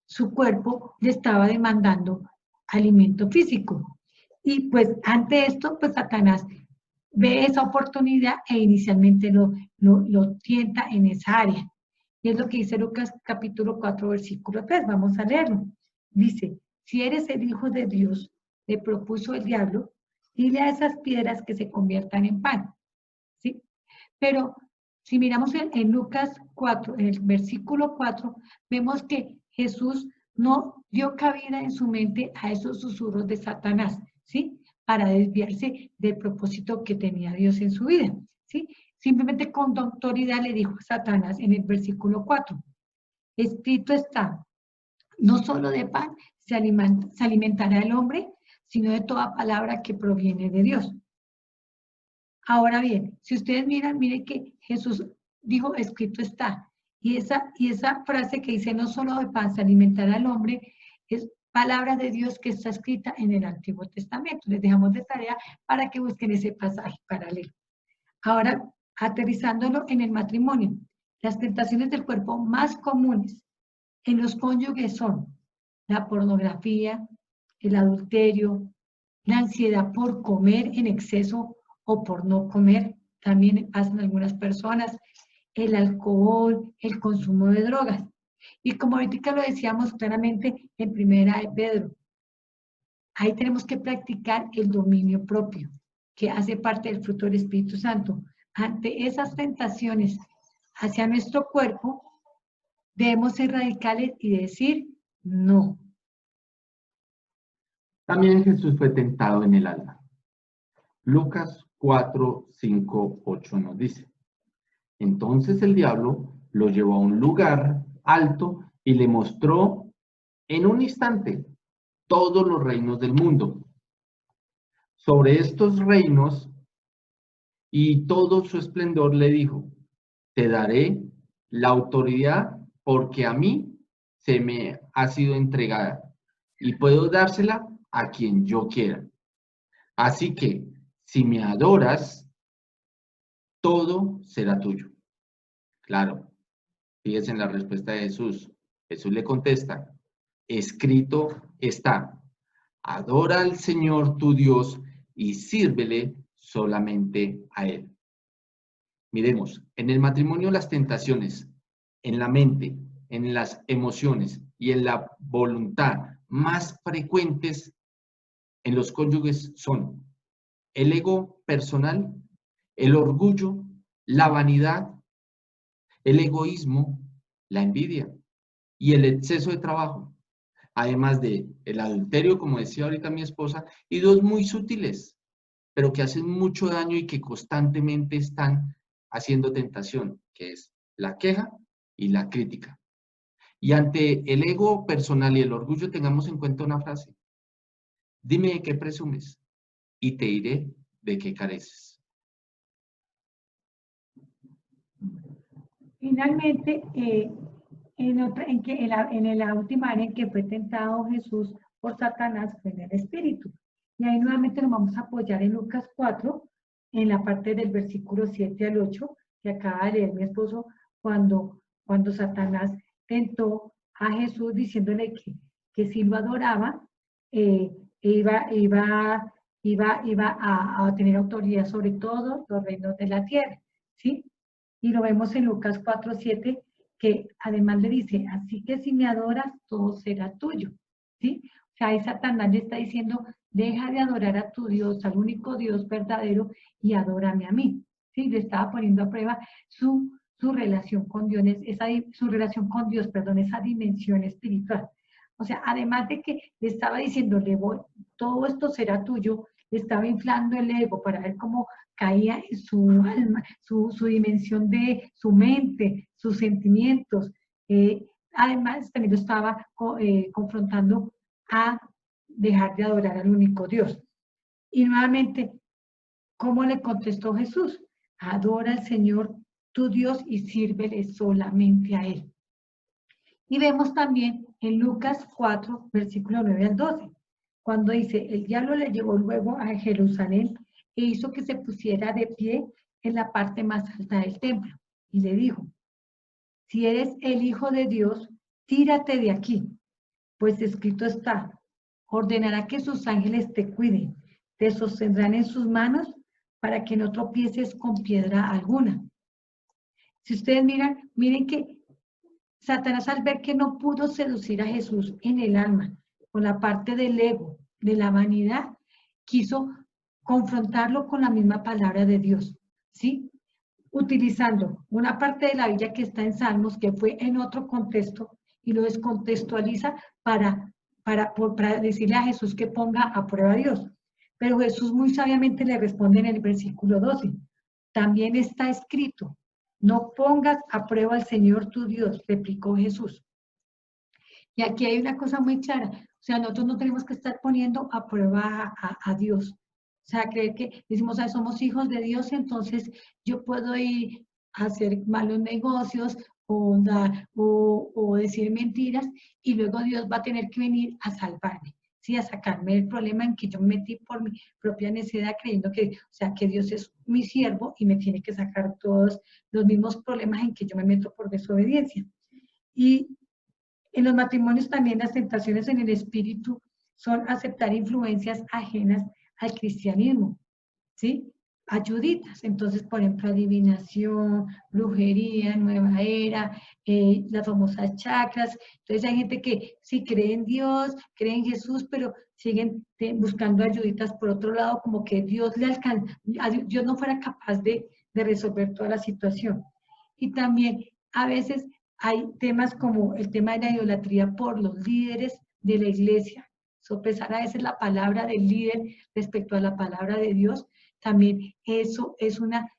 su cuerpo le estaba demandando alimento físico. Y pues ante esto, pues Satanás ve esa oportunidad e inicialmente lo tienta en esa área. Y es lo que dice Lucas capítulo 4, versículo 3. Vamos a leerlo. Dice, si eres el Hijo de Dios, le propuso el diablo, dile a esas piedras que se conviertan en pan. ¿Sí? Pero si miramos en Lucas 4, en el versículo 4, vemos que Jesús no dio cabida en su mente a esos susurros de Satanás, ¿sí? Para desviarse del propósito que tenía Dios en su vida, ¿sí? Simplemente con autoridad le dijo a Satanás en el versículo 4, escrito está, no solo de pan se alimentará el hombre, sino de toda palabra que proviene de Dios. Ahora bien, si ustedes miren que Jesús dijo, escrito está, y esa frase que dice, no solo de pan se alimentará el hombre, es palabra de Dios que está escrita en el Antiguo Testamento. Les dejamos de tarea para que busquen ese pasaje paralelo. Ahora, aterrizándolo en el matrimonio, las tentaciones del cuerpo más comunes en los cónyuges son la pornografía, el adulterio, la ansiedad por comer en exceso o por no comer, también pasan algunas personas, el alcohol, el consumo de drogas. Y como ahorita lo decíamos claramente en Primera de Pedro, ahí tenemos que practicar el dominio propio, que hace parte del fruto del Espíritu Santo. Ante esas tentaciones hacia nuestro cuerpo, debemos ser radicales y decir no. También Jesús fue tentado en el alma. Lucas 4, 5, 8 nos dice, entonces el diablo lo llevó a un lugar alto y le mostró en un instante todos los reinos del mundo. Sobre estos reinos y todo su esplendor le dijo, te daré la autoridad porque a mí se me ha sido entregada y puedo dársela a quien yo quiera. Así que si me adoras, todo será tuyo. Claro, fíjense en la respuesta de Jesús. Jesús le contesta, escrito está, adora al Señor tu Dios y sírvele solamente a Él. Miremos, en el matrimonio las tentaciones, en la mente, en las emociones y en la voluntad más frecuentes en los cónyuges son el ego personal, el orgullo, la vanidad, el egoísmo, la envidia y el exceso de trabajo, además de el adulterio, como decía ahorita mi esposa, y dos muy sutiles, pero que hacen mucho daño y que constantemente están haciendo tentación, que es la queja y la crítica. Y ante el ego personal y el orgullo tengamos en cuenta una frase, dime de qué presumes y te diré de qué careces. Finalmente, en la última área en que fue tentado Jesús por Satanás fue en el espíritu. Y ahí nuevamente nos vamos a apoyar en Lucas 4, en la parte del versículo 7 al 8, que acaba de leer mi esposo, cuando Satanás tentó a Jesús diciéndole que si lo adoraba, iba a tener autoridad sobre todos los reinos de la tierra, ¿sí? Y lo vemos en Lucas 4:7, que además le dice, así que si me adoras, todo será tuyo, ¿sí? O sea, ahí Satanás le está diciendo, deja de adorar a tu Dios, al único Dios verdadero, y adórame a mí, ¿sí? Le estaba poniendo a prueba su relación con Dios, esa dimensión espiritual. O sea, además de que le estaba diciendo, todo esto será tuyo, le estaba inflando el ego para ver cómo caía en su alma, su dimensión de su mente, sus sentimientos. Además, también lo estaba confrontando a dejar de adorar al único Dios. Y nuevamente, ¿cómo le contestó Jesús? Adora al Señor tu Dios y sírvele solamente a Él. Y vemos también en Lucas 4, versículo 9 al 12, cuando dice, el diablo le llevó luego a Jerusalén e hizo que se pusiera de pie en la parte más alta del templo. Y le dijo, si eres el Hijo de Dios, tírate de aquí, pues escrito está, ordenará que sus ángeles te cuiden, te sostendrán en sus manos para que no tropieces con piedra alguna. Si ustedes miren que Satanás, al ver que no pudo seducir a Jesús en el alma, con la parte del ego, de la vanidad, quiso confrontarlo con la misma palabra de Dios, ¿sí? Utilizando una parte de la Biblia que está en Salmos, que fue en otro contexto, y lo descontextualiza para decirle a Jesús que ponga a prueba a Dios. Pero Jesús muy sabiamente le responde en el versículo 12, también está escrito, no pongas a prueba al Señor tu Dios, replicó Jesús. Y aquí hay una cosa muy clara, o sea, nosotros no tenemos que estar poniendo a prueba a Dios. O sea, creer que decimos, somos hijos de Dios, entonces yo puedo ir a hacer malos negocios o decir mentiras y luego Dios va a tener que venir a salvarme, ¿sí? A sacarme del problema en que yo me metí por mi propia necesidad creyendo que, o sea, que Dios es mi siervo y me tiene que sacar todos los mismos problemas en que yo me meto por desobediencia. Y en los matrimonios también las tentaciones en el espíritu son aceptar influencias ajenas al cristianismo, ¿sí? Ayuditas, entonces, por ejemplo, adivinación, brujería, nueva era, las famosas chakras. Entonces hay gente que sí cree en Dios, cree en Jesús, pero siguen buscando ayuditas por otro lado, como que Dios Dios no fuera capaz de resolver toda la situación. Y también a veces hay temas como el tema de la idolatría por los líderes de la iglesia. Sopesar a veces la palabra del líder respecto a la palabra de Dios, también eso es una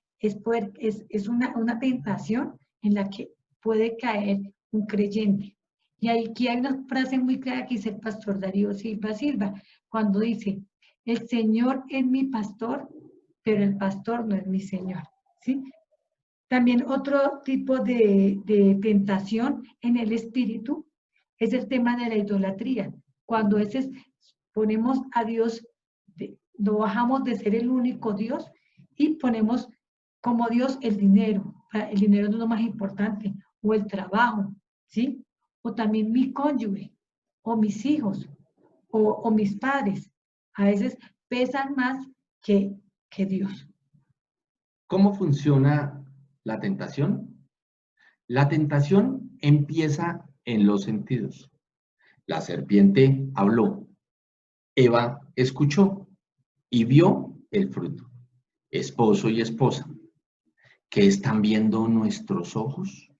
tentación en la que puede caer un creyente. Y aquí hay una frase muy clara que dice el pastor Darío Silva, cuando dice, el Señor es mi pastor, pero el pastor no es mi Señor, ¿sí? También otro tipo de tentación en el espíritu es el tema de la idolatría. Cuando a veces ponemos a Dios, lo bajamos de ser el único Dios y ponemos como Dios el dinero. El dinero es lo más importante, o el trabajo, ¿sí? O también mi cónyuge, o mis hijos, o mis padres. A veces pesan más que Dios. ¿Cómo funciona la tentación? La tentación empieza en los sentidos. La serpiente habló, Eva escuchó y vio el fruto. Esposo y esposa, ¿qué están viendo nuestros ojos?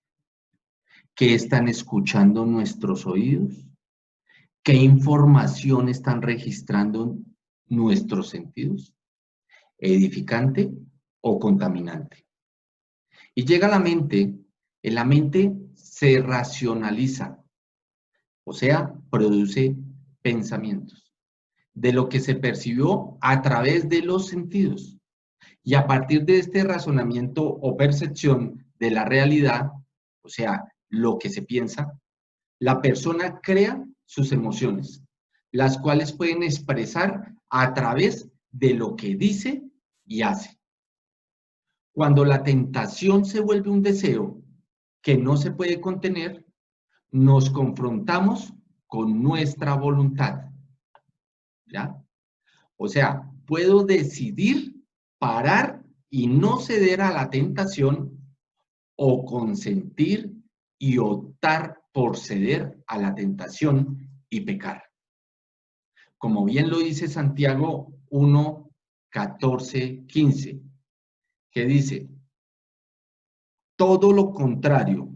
¿Qué están escuchando nuestros oídos? ¿Qué información están registrando nuestros sentidos? ¿Edificante o contaminante? Y llega a la mente, en la mente se racionaliza, o sea, produce pensamientos de lo que se percibió a través de los sentidos. Y a partir de este razonamiento o percepción de la realidad, o sea, lo que se piensa, la persona crea sus emociones, las cuales pueden expresar a través de lo que dice y hace. Cuando la tentación se vuelve un deseo que no se puede contener, nos confrontamos con nuestra voluntad. ¿Ya? O sea, puedo decidir parar y no ceder a la tentación o consentir y optar por ceder a la tentación y pecar. Como bien lo dice Santiago 1, 14, 15, que dice, todo lo contrario,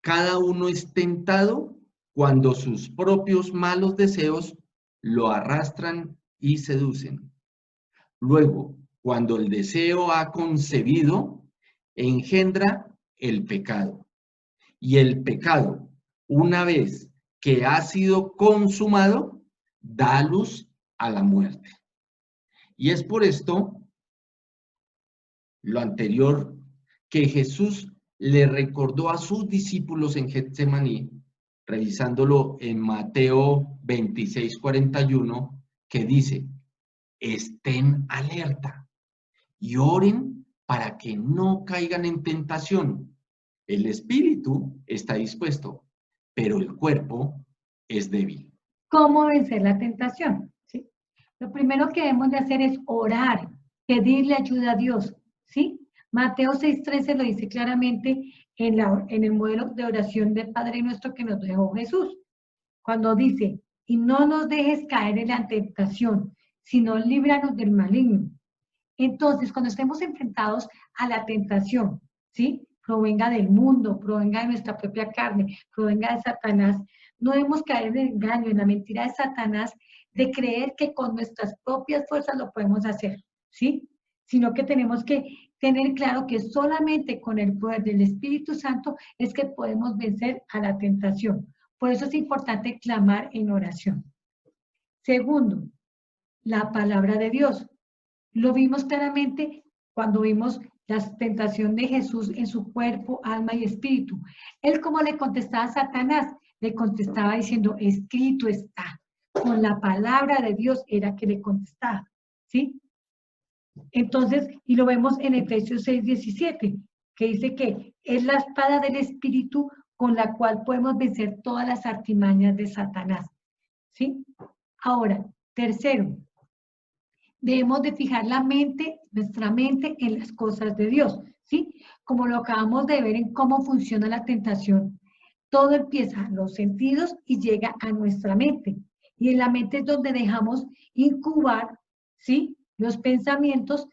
cada uno es tentado cuando sus propios malos deseos lo arrastran y seducen. Luego, Cuando el deseo ha concebido, engendra el pecado. Y el pecado, una vez que ha sido consumado, da luz a la muerte. Y es por esto, lo anterior, que Jesús le recordó a sus discípulos en Getsemaní, revisándolo en Mateo 26:41, que dice: estén alerta y oren para que no caigan en tentación. El espíritu está dispuesto, pero el cuerpo es débil. ¿Cómo vencer la tentación? ¿Sí? Lo primero que debemos de hacer es orar, pedirle ayuda a Dios, ¿sí? Mateo 6:13 lo dice claramente en el modelo de oración del Padre Nuestro que nos dejó Jesús, cuando dice: y no nos dejes caer en la tentación, sino líbranos del maligno. Entonces, cuando estemos enfrentados a la tentación, ¿sí? Provenga del mundo, provenga de nuestra propia carne, provenga de Satanás, no debemos caer en el engaño, en la mentira de Satanás, de creer que con nuestras propias fuerzas lo podemos hacer, ¿sí? Sino que tenemos que tener claro que solamente con el poder del Espíritu Santo es que podemos vencer a la tentación. Por eso es importante clamar en oración. Segundo, la palabra de Dios. Lo vimos claramente cuando vimos la tentación de Jesús en su cuerpo, alma y espíritu. Él, como le contestaba a Satanás, le contestaba diciendo: escrito está. Con la palabra de Dios era que le contestaba, ¿sí? Entonces, y lo vemos en Efesios 6:17, que dice que es la espada del espíritu con la cual podemos vencer todas las artimañas de Satanás, ¿sí? Ahora, tercero, debemos de fijar la mente, nuestra mente, en las cosas de Dios, ¿sí? Como lo acabamos de ver en cómo funciona la tentación. Todo empieza en los sentidos y llega a nuestra mente. Y en la mente es donde dejamos incubar, ¿sí? Los pensamientos,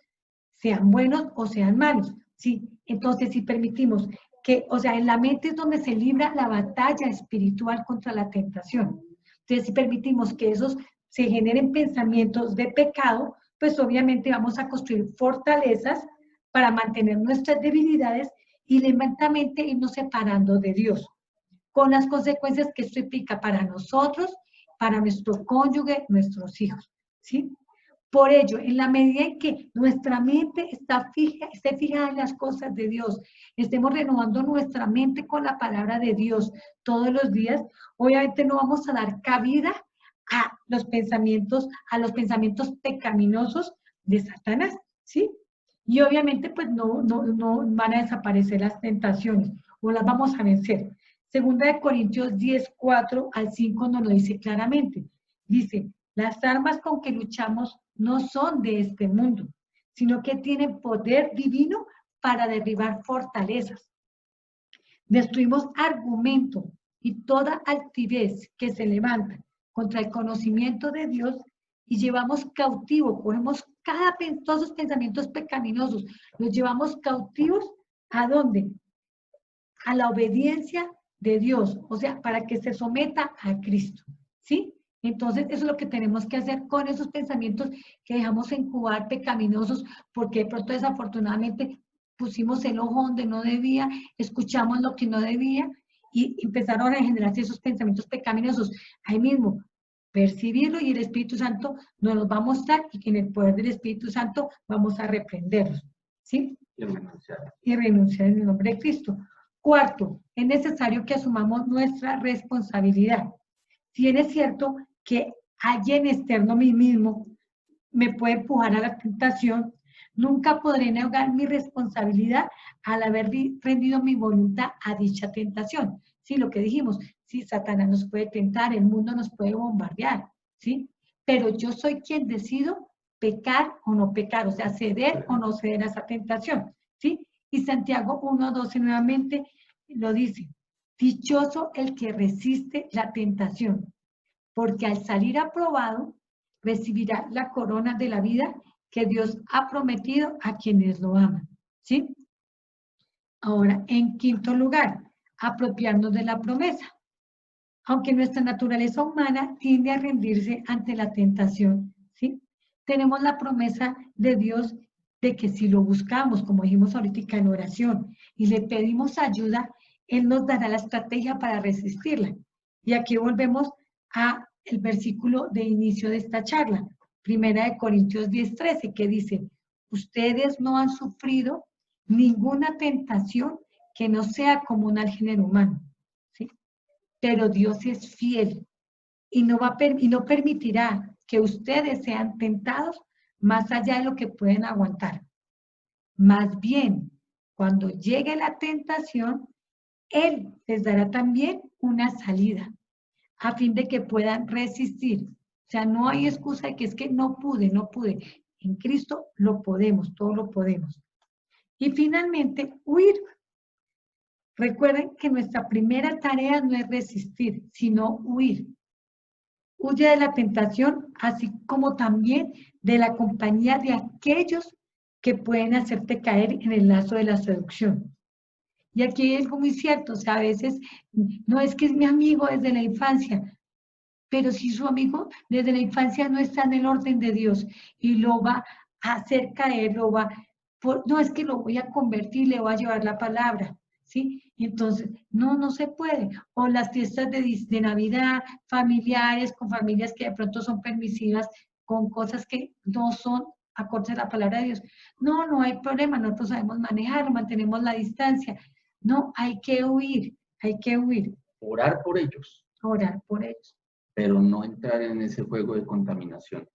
sean buenos o sean malos, ¿sí? Entonces, si permitimos que, o sea, en la mente es donde se libra la batalla espiritual contra la tentación. Entonces, si permitimos que esos se generen pensamientos de pecado, pues obviamente vamos a construir fortalezas para mantener nuestras debilidades y lentamente irnos separando de Dios, con las consecuencias que esto implica para nosotros, para nuestro cónyuge, nuestros hijos, ¿sí? Por ello, en la medida en que nuestra mente esté fijada en las cosas de Dios, estemos renovando nuestra mente con la palabra de Dios todos los días, obviamente no vamos a dar cabida a los pensamientos pecaminosos de Satanás, ¿sí? Y obviamente pues no van a desaparecer las tentaciones, o las vamos a vencer. Segunda de Corintios 10:4-5 nos lo dice claramente. Dice: las armas con que luchamos no son de este mundo, sino que tienen poder divino para derribar fortalezas. Destruimos argumento y toda altivez que se levanta contra el conocimiento de Dios y llevamos cautivo, cogemos todos esos pensamientos pecaminosos, los llevamos cautivos, ¿a dónde? A la obediencia de Dios, o sea, para que se someta a Cristo, ¿sí? Entonces, eso es lo que tenemos que hacer con esos pensamientos que dejamos incubar pecaminosos, porque de pronto desafortunadamente pusimos el ojo donde no debía, escuchamos lo que no debía y empezaron a generarse esos pensamientos pecaminosos. Ahí mismo, percibirlo y el Espíritu Santo nos los va a mostrar y que en el poder del Espíritu Santo vamos a reprenderlos, ¿sí? Y renunciar en el nombre de Cristo. Cuarto, es necesario que asumamos nuestra responsabilidad. Si bien es cierto que alguien externo a mí mismo me puede empujar a la tentación, nunca podré negar mi responsabilidad al haber rendido mi voluntad a dicha tentación. Sí, lo que dijimos, sí, Satanás nos puede tentar, el mundo nos puede bombardear, ¿sí? Pero yo soy quien decido pecar o no pecar, o sea, ceder o no ceder a esa tentación, ¿sí? Y Santiago 1:12 nuevamente lo dice: dichoso el que resiste la tentación, porque al salir aprobado recibirá la corona de la vida que Dios ha prometido a quienes lo aman, ¿sí? Ahora, en quinto lugar, apropiarnos de la promesa. Aunque nuestra naturaleza humana tiende a rendirse ante la tentación, ¿sí? Tenemos la promesa de Dios de que si lo buscamos, como dijimos ahorita en oración, y le pedimos ayuda, Él nos dará la estrategia para resistirla. Y aquí volvemos a el versículo de inicio de esta charla, 1 Corintios 10:13, que dice, ustedes no han sufrido ninguna tentación que no sea común al género humano, ¿sí? Pero Dios es fiel y no permitirá que ustedes sean tentados más allá de lo que pueden aguantar. Más bien, cuando llegue la tentación, Él les dará también una salida, a fin de que puedan resistir. O sea, no hay excusa de que es que no pude. En Cristo lo podemos, todo lo podemos. Y finalmente, huir. Recuerden que nuestra primera tarea no es resistir, sino huir. Huye de la tentación, así como también de la compañía de aquellos que pueden hacerte caer en el lazo de la seducción. Y aquí hay algo muy cierto, o sea, a veces no es que es mi amigo desde la infancia, pero si su amigo desde la infancia no está en el orden de Dios y lo va a hacer caer, no es que lo voy a convertir, le voy a llevar la palabra, ¿sí? Y entonces, no se puede. O las fiestas de Navidad, familiares, con familias que de pronto son permisivas, con cosas que no son acordes a la palabra de Dios. No hay problema, nosotros sabemos manejarlo, mantenemos la distancia. No, hay que huir. Orar por ellos, Orar por ellos. pero no entrar en ese juego de contaminación.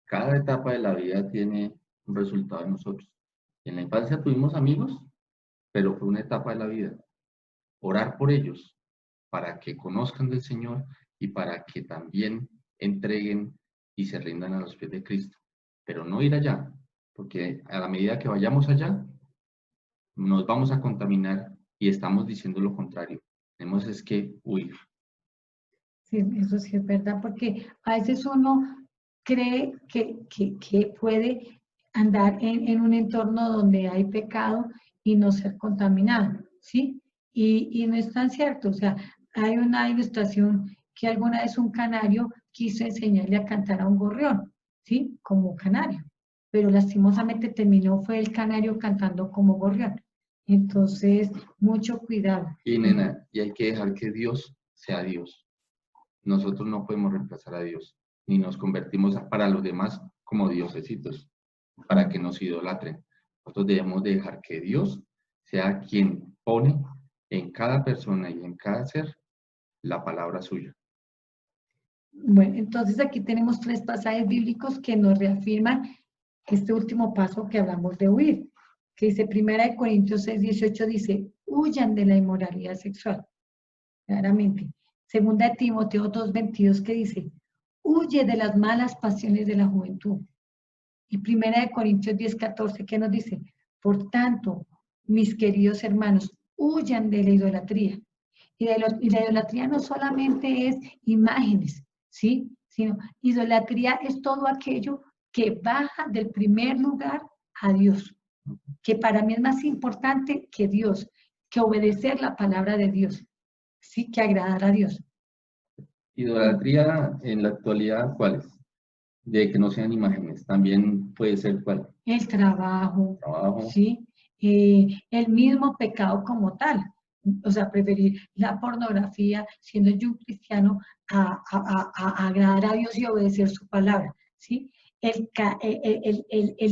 Cada etapa de la vida tiene un resultado en nosotros. En la infancia tuvimos amigos, pero fue una etapa de la vida. Orar por ellos para que conozcan del Señor y para que también entreguen y se rindan a los pies de Cristo. Pero no ir allá, porque a la medida que vayamos allá, nos vamos a contaminar y estamos diciendo lo contrario. Tenemos es que huir. Sí, eso sí es verdad, porque a veces uno cree que puede andar en un entorno donde hay pecado y no ser contaminado, ¿sí? Y no es tan cierto, o sea, hay una ilustración que alguna vez un canario quiso enseñarle a cantar a un gorrión, ¿sí? Como canario, pero lastimosamente terminó fue el canario cantando como gorrión. Entonces, mucho cuidado. Y nena, y hay que dejar que Dios sea Dios. Nosotros no podemos reemplazar a Dios, ni nos convertimos para los demás como diosesitos, para que nos idolatren. Nosotros debemos dejar que Dios sea quien pone en cada persona y en cada ser la palabra suya. Bueno, entonces aquí tenemos 3 pasajes bíblicos que nos reafirman este último paso que hablamos de huir, que dice 1 Corintios 6:18 dice, huyan de la inmoralidad sexual, claramente. 2 Timoteo 2:22 que dice, huye de las malas pasiones de la juventud. Y 1 Corintios 10:14 que nos dice, por tanto, mis queridos hermanos, huyan de la idolatría. Y la idolatría no solamente es imágenes, ¿sí? Sino idolatría es todo aquello que baja del primer lugar a Dios, que para mí es más importante que Dios, que obedecer la palabra de Dios, ¿sí? Que agradar a Dios. Idolatría en la actualidad, ¿cuál es? De que no sean imágenes, también puede ser cuál. El trabajo, Trabajo. ¿sí? El mismo pecado como tal. O sea, preferir la pornografía, siendo yo un cristiano, a agradar a Dios y obedecer su palabra, ¿sí? El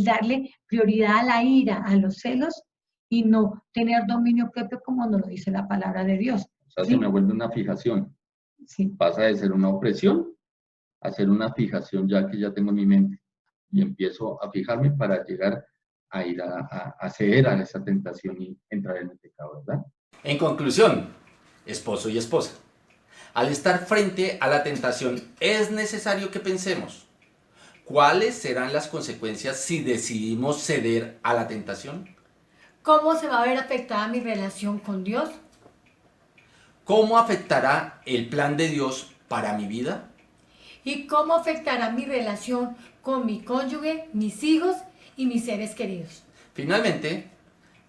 darle prioridad a la ira, a los celos, y no tener dominio propio como nos lo dice la palabra de Dios. O sea, ¿sí? se me vuelve una fijación. Sí. Pasa de ser una opresión a ser una fijación ya que ya tengo en mi mente. Y empiezo a fijarme para llegar a ir a ceder a esa tentación y entrar en el pecado, ¿verdad? En conclusión, esposo y esposa, al estar frente a la tentación es necesario que pensemos, ¿cuáles serán las consecuencias si decidimos ceder a la tentación? ¿Cómo se va a ver afectada mi relación con Dios? ¿Cómo afectará el plan de Dios para mi vida? ¿Y cómo afectará mi relación con mi cónyuge, mis hijos y mis seres queridos? Finalmente,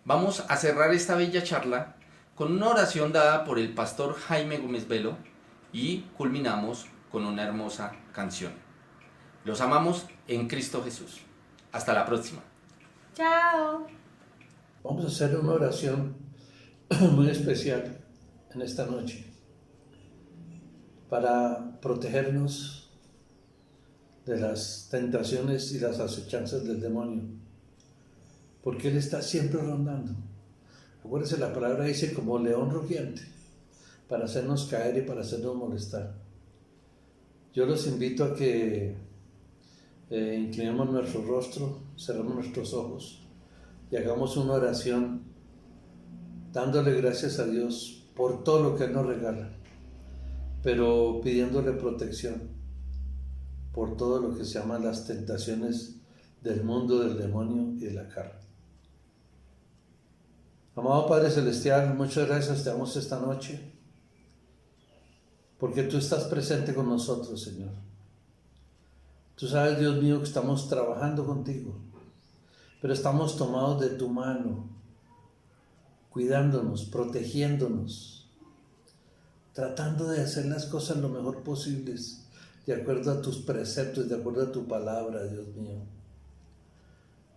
vamos a cerrar esta bella charla con una oración dada por el pastor Jaime Gómez Velo y culminamos con una hermosa canción. Los amamos en Cristo Jesús. Hasta la próxima. Chao. Vamos a hacer una oración muy especial en esta noche para protegernos de las tentaciones y las acechanzas del demonio, porque Él está siempre rondando. Acuérdense, la palabra dice como león rugiente, para hacernos caer y para hacernos molestar. Yo los invito a que inclinemos nuestro rostro, cerremos nuestros ojos y hagamos una oración dándole gracias a Dios por todo lo que Él nos regala, pero pidiéndole protección por todo lo que se llaman las tentaciones del mundo, del demonio y de la carne. Amado Padre Celestial, muchas gracias te damos esta noche, porque tú estás presente con nosotros, Señor. Tú sabes, Dios mío, que estamos trabajando contigo, pero estamos tomados de tu mano, cuidándonos, protegiéndonos, tratando de hacer las cosas lo mejor posibles, de acuerdo a tus preceptos, de acuerdo a tu palabra, Dios mío.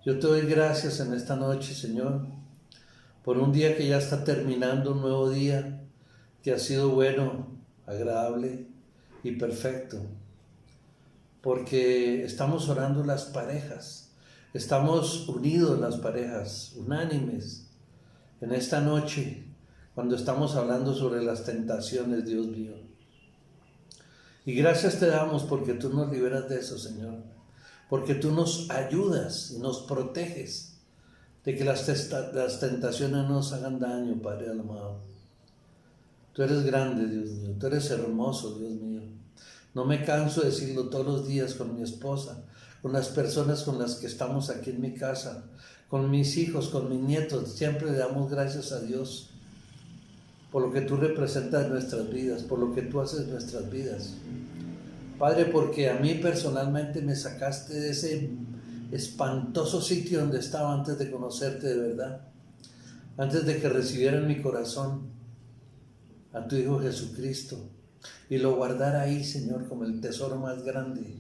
Yo te doy gracias en esta noche, Señor, por un día que ya está terminando, un nuevo día que ha sido bueno, agradable y perfecto, porque estamos orando las parejas, estamos unidos las parejas, unánimes, en esta noche, cuando estamos hablando sobre las tentaciones, Dios mío. Y gracias te damos porque tú nos liberas de eso, Señor, porque tú nos ayudas y nos proteges de que las tentaciones no nos hagan daño, Padre amado. Tú eres grande, Dios mío, tú eres hermoso, Dios mío. No me canso de decirlo todos los días con mi esposa, con las personas con las que estamos aquí en mi casa, con mis hijos, con mis nietos. Siempre le damos gracias a Dios por lo que tú representas en nuestras vidas, por lo que tú haces en nuestras vidas. Padre, porque a mí personalmente me sacaste de ese espantoso sitio donde estaba antes de conocerte de verdad, antes de que recibiera en mi corazón a tu Hijo Jesucristo y lo guardara ahí, Señor, como el tesoro más grande,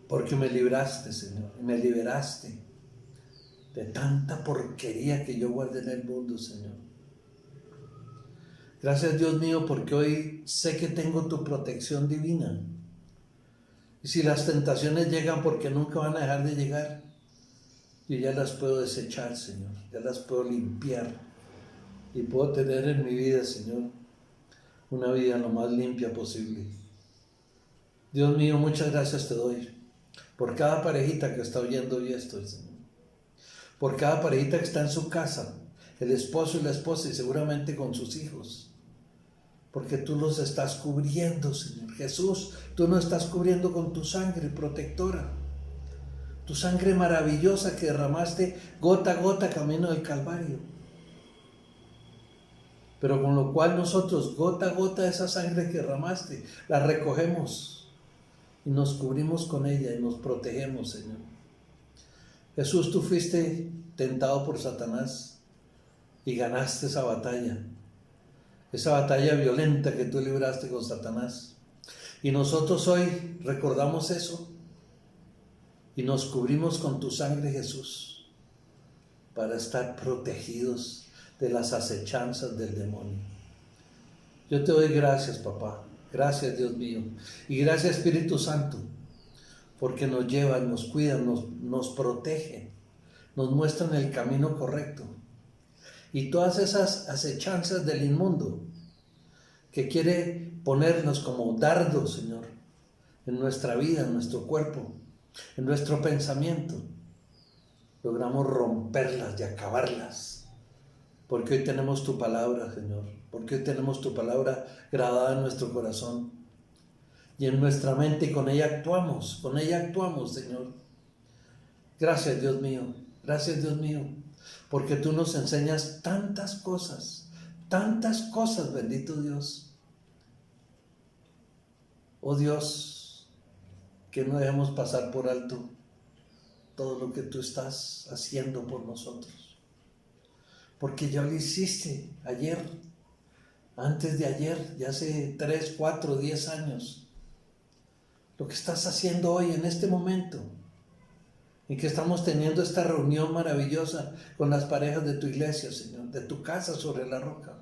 porque me libraste, Señor, y me liberaste de tanta porquería que yo guardé en el mundo, Señor. Gracias, Dios mío, porque hoy sé que tengo tu protección divina. Y si las tentaciones llegan, porque nunca van a dejar de llegar, yo ya las puedo desechar, Señor, ya las puedo limpiar y puedo tener en mi vida, Señor, una vida lo más limpia posible. Dios mío, muchas gracias te doy por cada parejita que está oyendo hoy esto, Señor, por cada parejita que está en su casa, el esposo y la esposa, y seguramente con sus hijos, porque tú los estás cubriendo, Señor Jesús. Tú nos estás cubriendo con tu sangre protectora, tu sangre maravillosa que derramaste gota a gota camino del Calvario, pero con lo cual nosotros gota a gota de esa sangre que derramaste la recogemos y nos cubrimos con ella y nos protegemos, Señor. Jesús, tú fuiste tentado por Satanás y ganaste esa batalla violenta que tú libraste con Satanás. Y nosotros hoy recordamos eso y nos cubrimos con tu sangre, Jesús, para estar protegidos de las acechanzas del demonio. Yo te doy gracias, papá. Gracias, Dios mío. Y gracias, Espíritu Santo, porque nos llevan, nos cuidan, nos protegen, nos muestran el camino correcto. Y todas esas acechanzas del inmundo que quiere ponernos como dardos, Señor, en nuestra vida, en nuestro cuerpo, en nuestro pensamiento, logramos romperlas y acabarlas, porque hoy tenemos tu palabra, Señor, porque hoy tenemos tu palabra grabada en nuestro corazón y en nuestra mente, y con ella actuamos, Señor. Gracias, Dios mío, porque tú nos enseñas tantas cosas, bendito Dios. Oh Dios, que no dejemos pasar por alto todo lo que tú estás haciendo por nosotros, porque ya lo hiciste ayer, antes de ayer, ya hace 3, 4, 10 años. Lo que estás haciendo hoy, en este momento, y que estamos teniendo esta reunión maravillosa con las parejas de tu iglesia, Señor, de tu casa sobre la roca.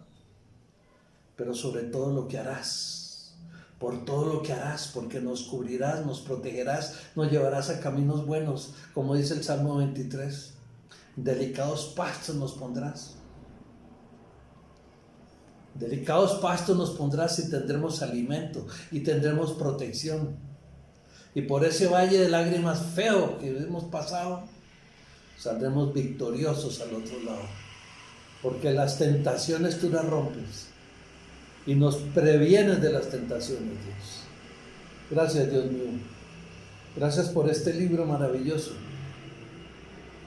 Pero sobre todo lo que harás, por todo lo que harás, porque nos cubrirás, nos protegerás, nos llevarás a caminos buenos, como dice el Salmo 23. Delicados pastos nos pondrás. Delicados pastos nos pondrás y tendremos alimento y tendremos protección. Y por ese valle de lágrimas feo que hemos pasado, saldremos victoriosos al otro lado. Porque las tentaciones tú las rompes y nos previenes de las tentaciones, Dios. Gracias, Dios mío. Gracias por este libro maravilloso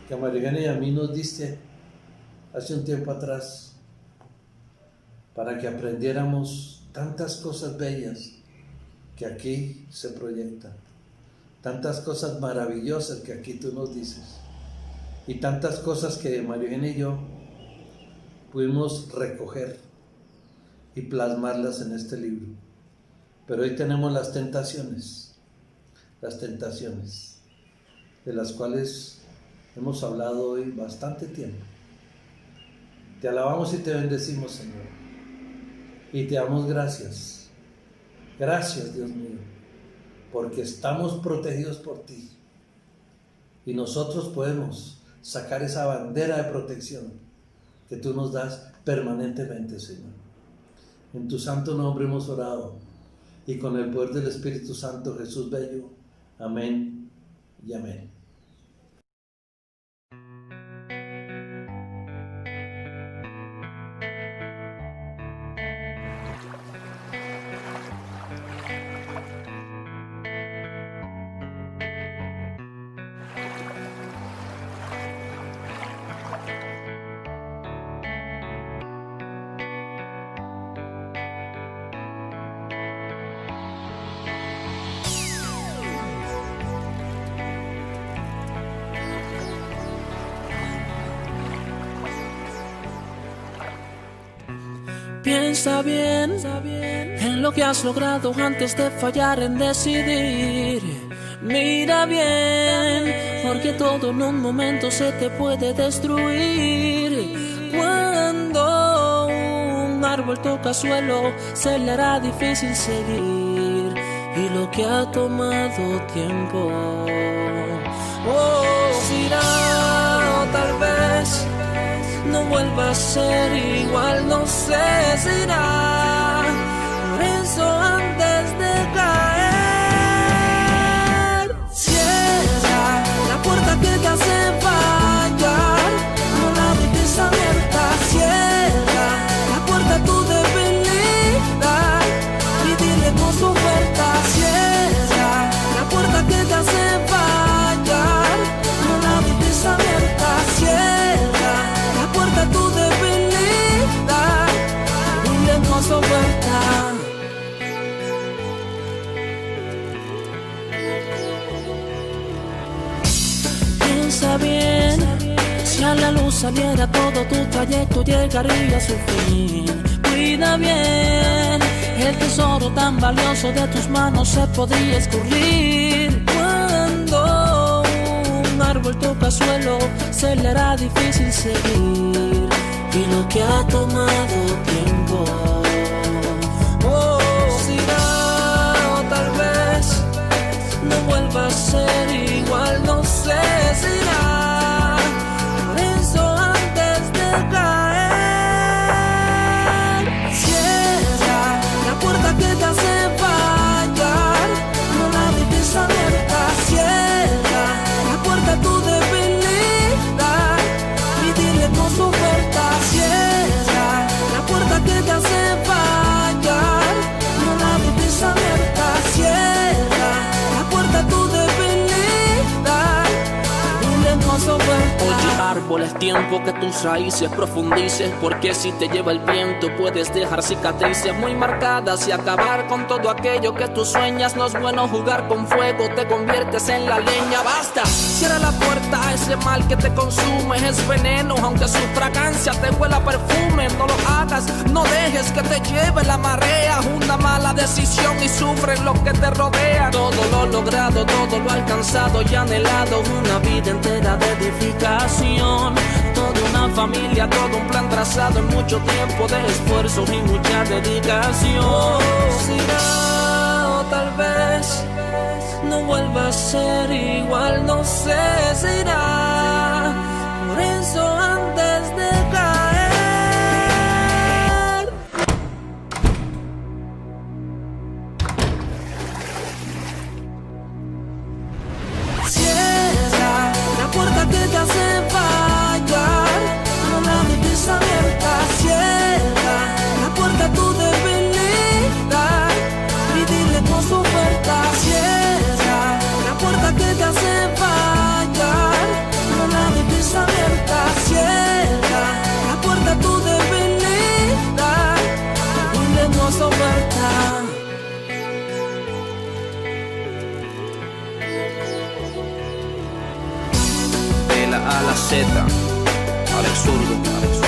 que a Marigana y a mí nos diste hace un tiempo atrás, para que aprendiéramos tantas cosas bellas que aquí se proyectan, tantas cosas maravillosas que aquí tú nos dices, y tantas cosas que Marigana y yo pudimos recoger y plasmarlas en este libro. Pero hoy tenemos las tentaciones de las cuales hemos hablado hoy bastante tiempo. Te alabamos y te bendecimos, Señor, y te damos gracias. Gracias, Dios mío, porque estamos protegidos por ti y nosotros podemos sacar esa bandera de protección que tú nos das permanentemente, Señor. En tu santo nombre hemos orado y con el poder del Espíritu Santo, Jesús bello. Amén y amén. Piensa bien en lo que has logrado antes de fallar en decidir. Mira bien, porque todo en un momento se te puede destruir. Cuando un árbol toca suelo, se le hará difícil seguir. Y lo que ha tomado tiempo, será, o tal vez no vuelva a ser igual, no sé si irá. Por eso antes de caer, cierra la puerta que te hace fallar, no la dejes abierta. Cierra la puerta a tu debilidad y dile con su oferta. Cierra la puerta que te hace fallar, no la dejes abierta. Cierra tu debilidad, dile con su oferta. Piensa bien, si a la luz saliera todo tu trayecto llegaría a su fin. Cuida bien, el tesoro tan valioso de tus manos se podría escurrir. Cuando un árbol toca suelo, se le hará difícil seguir. Y lo que ha tomado tiempo, será, o tal vez no vuelva a ser igual, no sé si irá. Por eso antes de caer, cierra la puerta que te hace fallar, no la dejes abierta. Cierra la puerta a tu debilidad y dile con su oferta. Cierra la puerta que te hace fallar, no la dejes abierta. Cierra la puerta a tu debilidad, dile con su oferta. Oye árbol, es tiempo que tus raíces profundices, porque si te lleva el viento puedes dejar cicatrices muy marcadas y acabar con todo aquello que tú sueñas. No es bueno jugar con fuego, te conviertes en la leña. Basta, cierra la puerta a ese mal que te consume. Es veneno, aunque su fragancia te huela a perfume. No lo hagas, no dejes que te lleve la marea. Una mala decisión y sufren los que te rodean. Todo lo lo logrado, todo lo alcanzado y anhelado, una vida entera de edificación, toda una familia, todo un plan trazado en mucho tiempo de esfuerzo y mucha dedicación. Será o tal vez no vuelva a ser igual, no sé, será por eso antes de caer. Cierra la puerta que te hace fallar, no la dejes abierta. Cierra la puerta a tu debilidad y dile con su oferta. Cierra la puerta que te hace fallar, no la dejes abierta. Cierra la puerta a tu debilidad y dile con su oferta. A la Z, Alex Zurdo.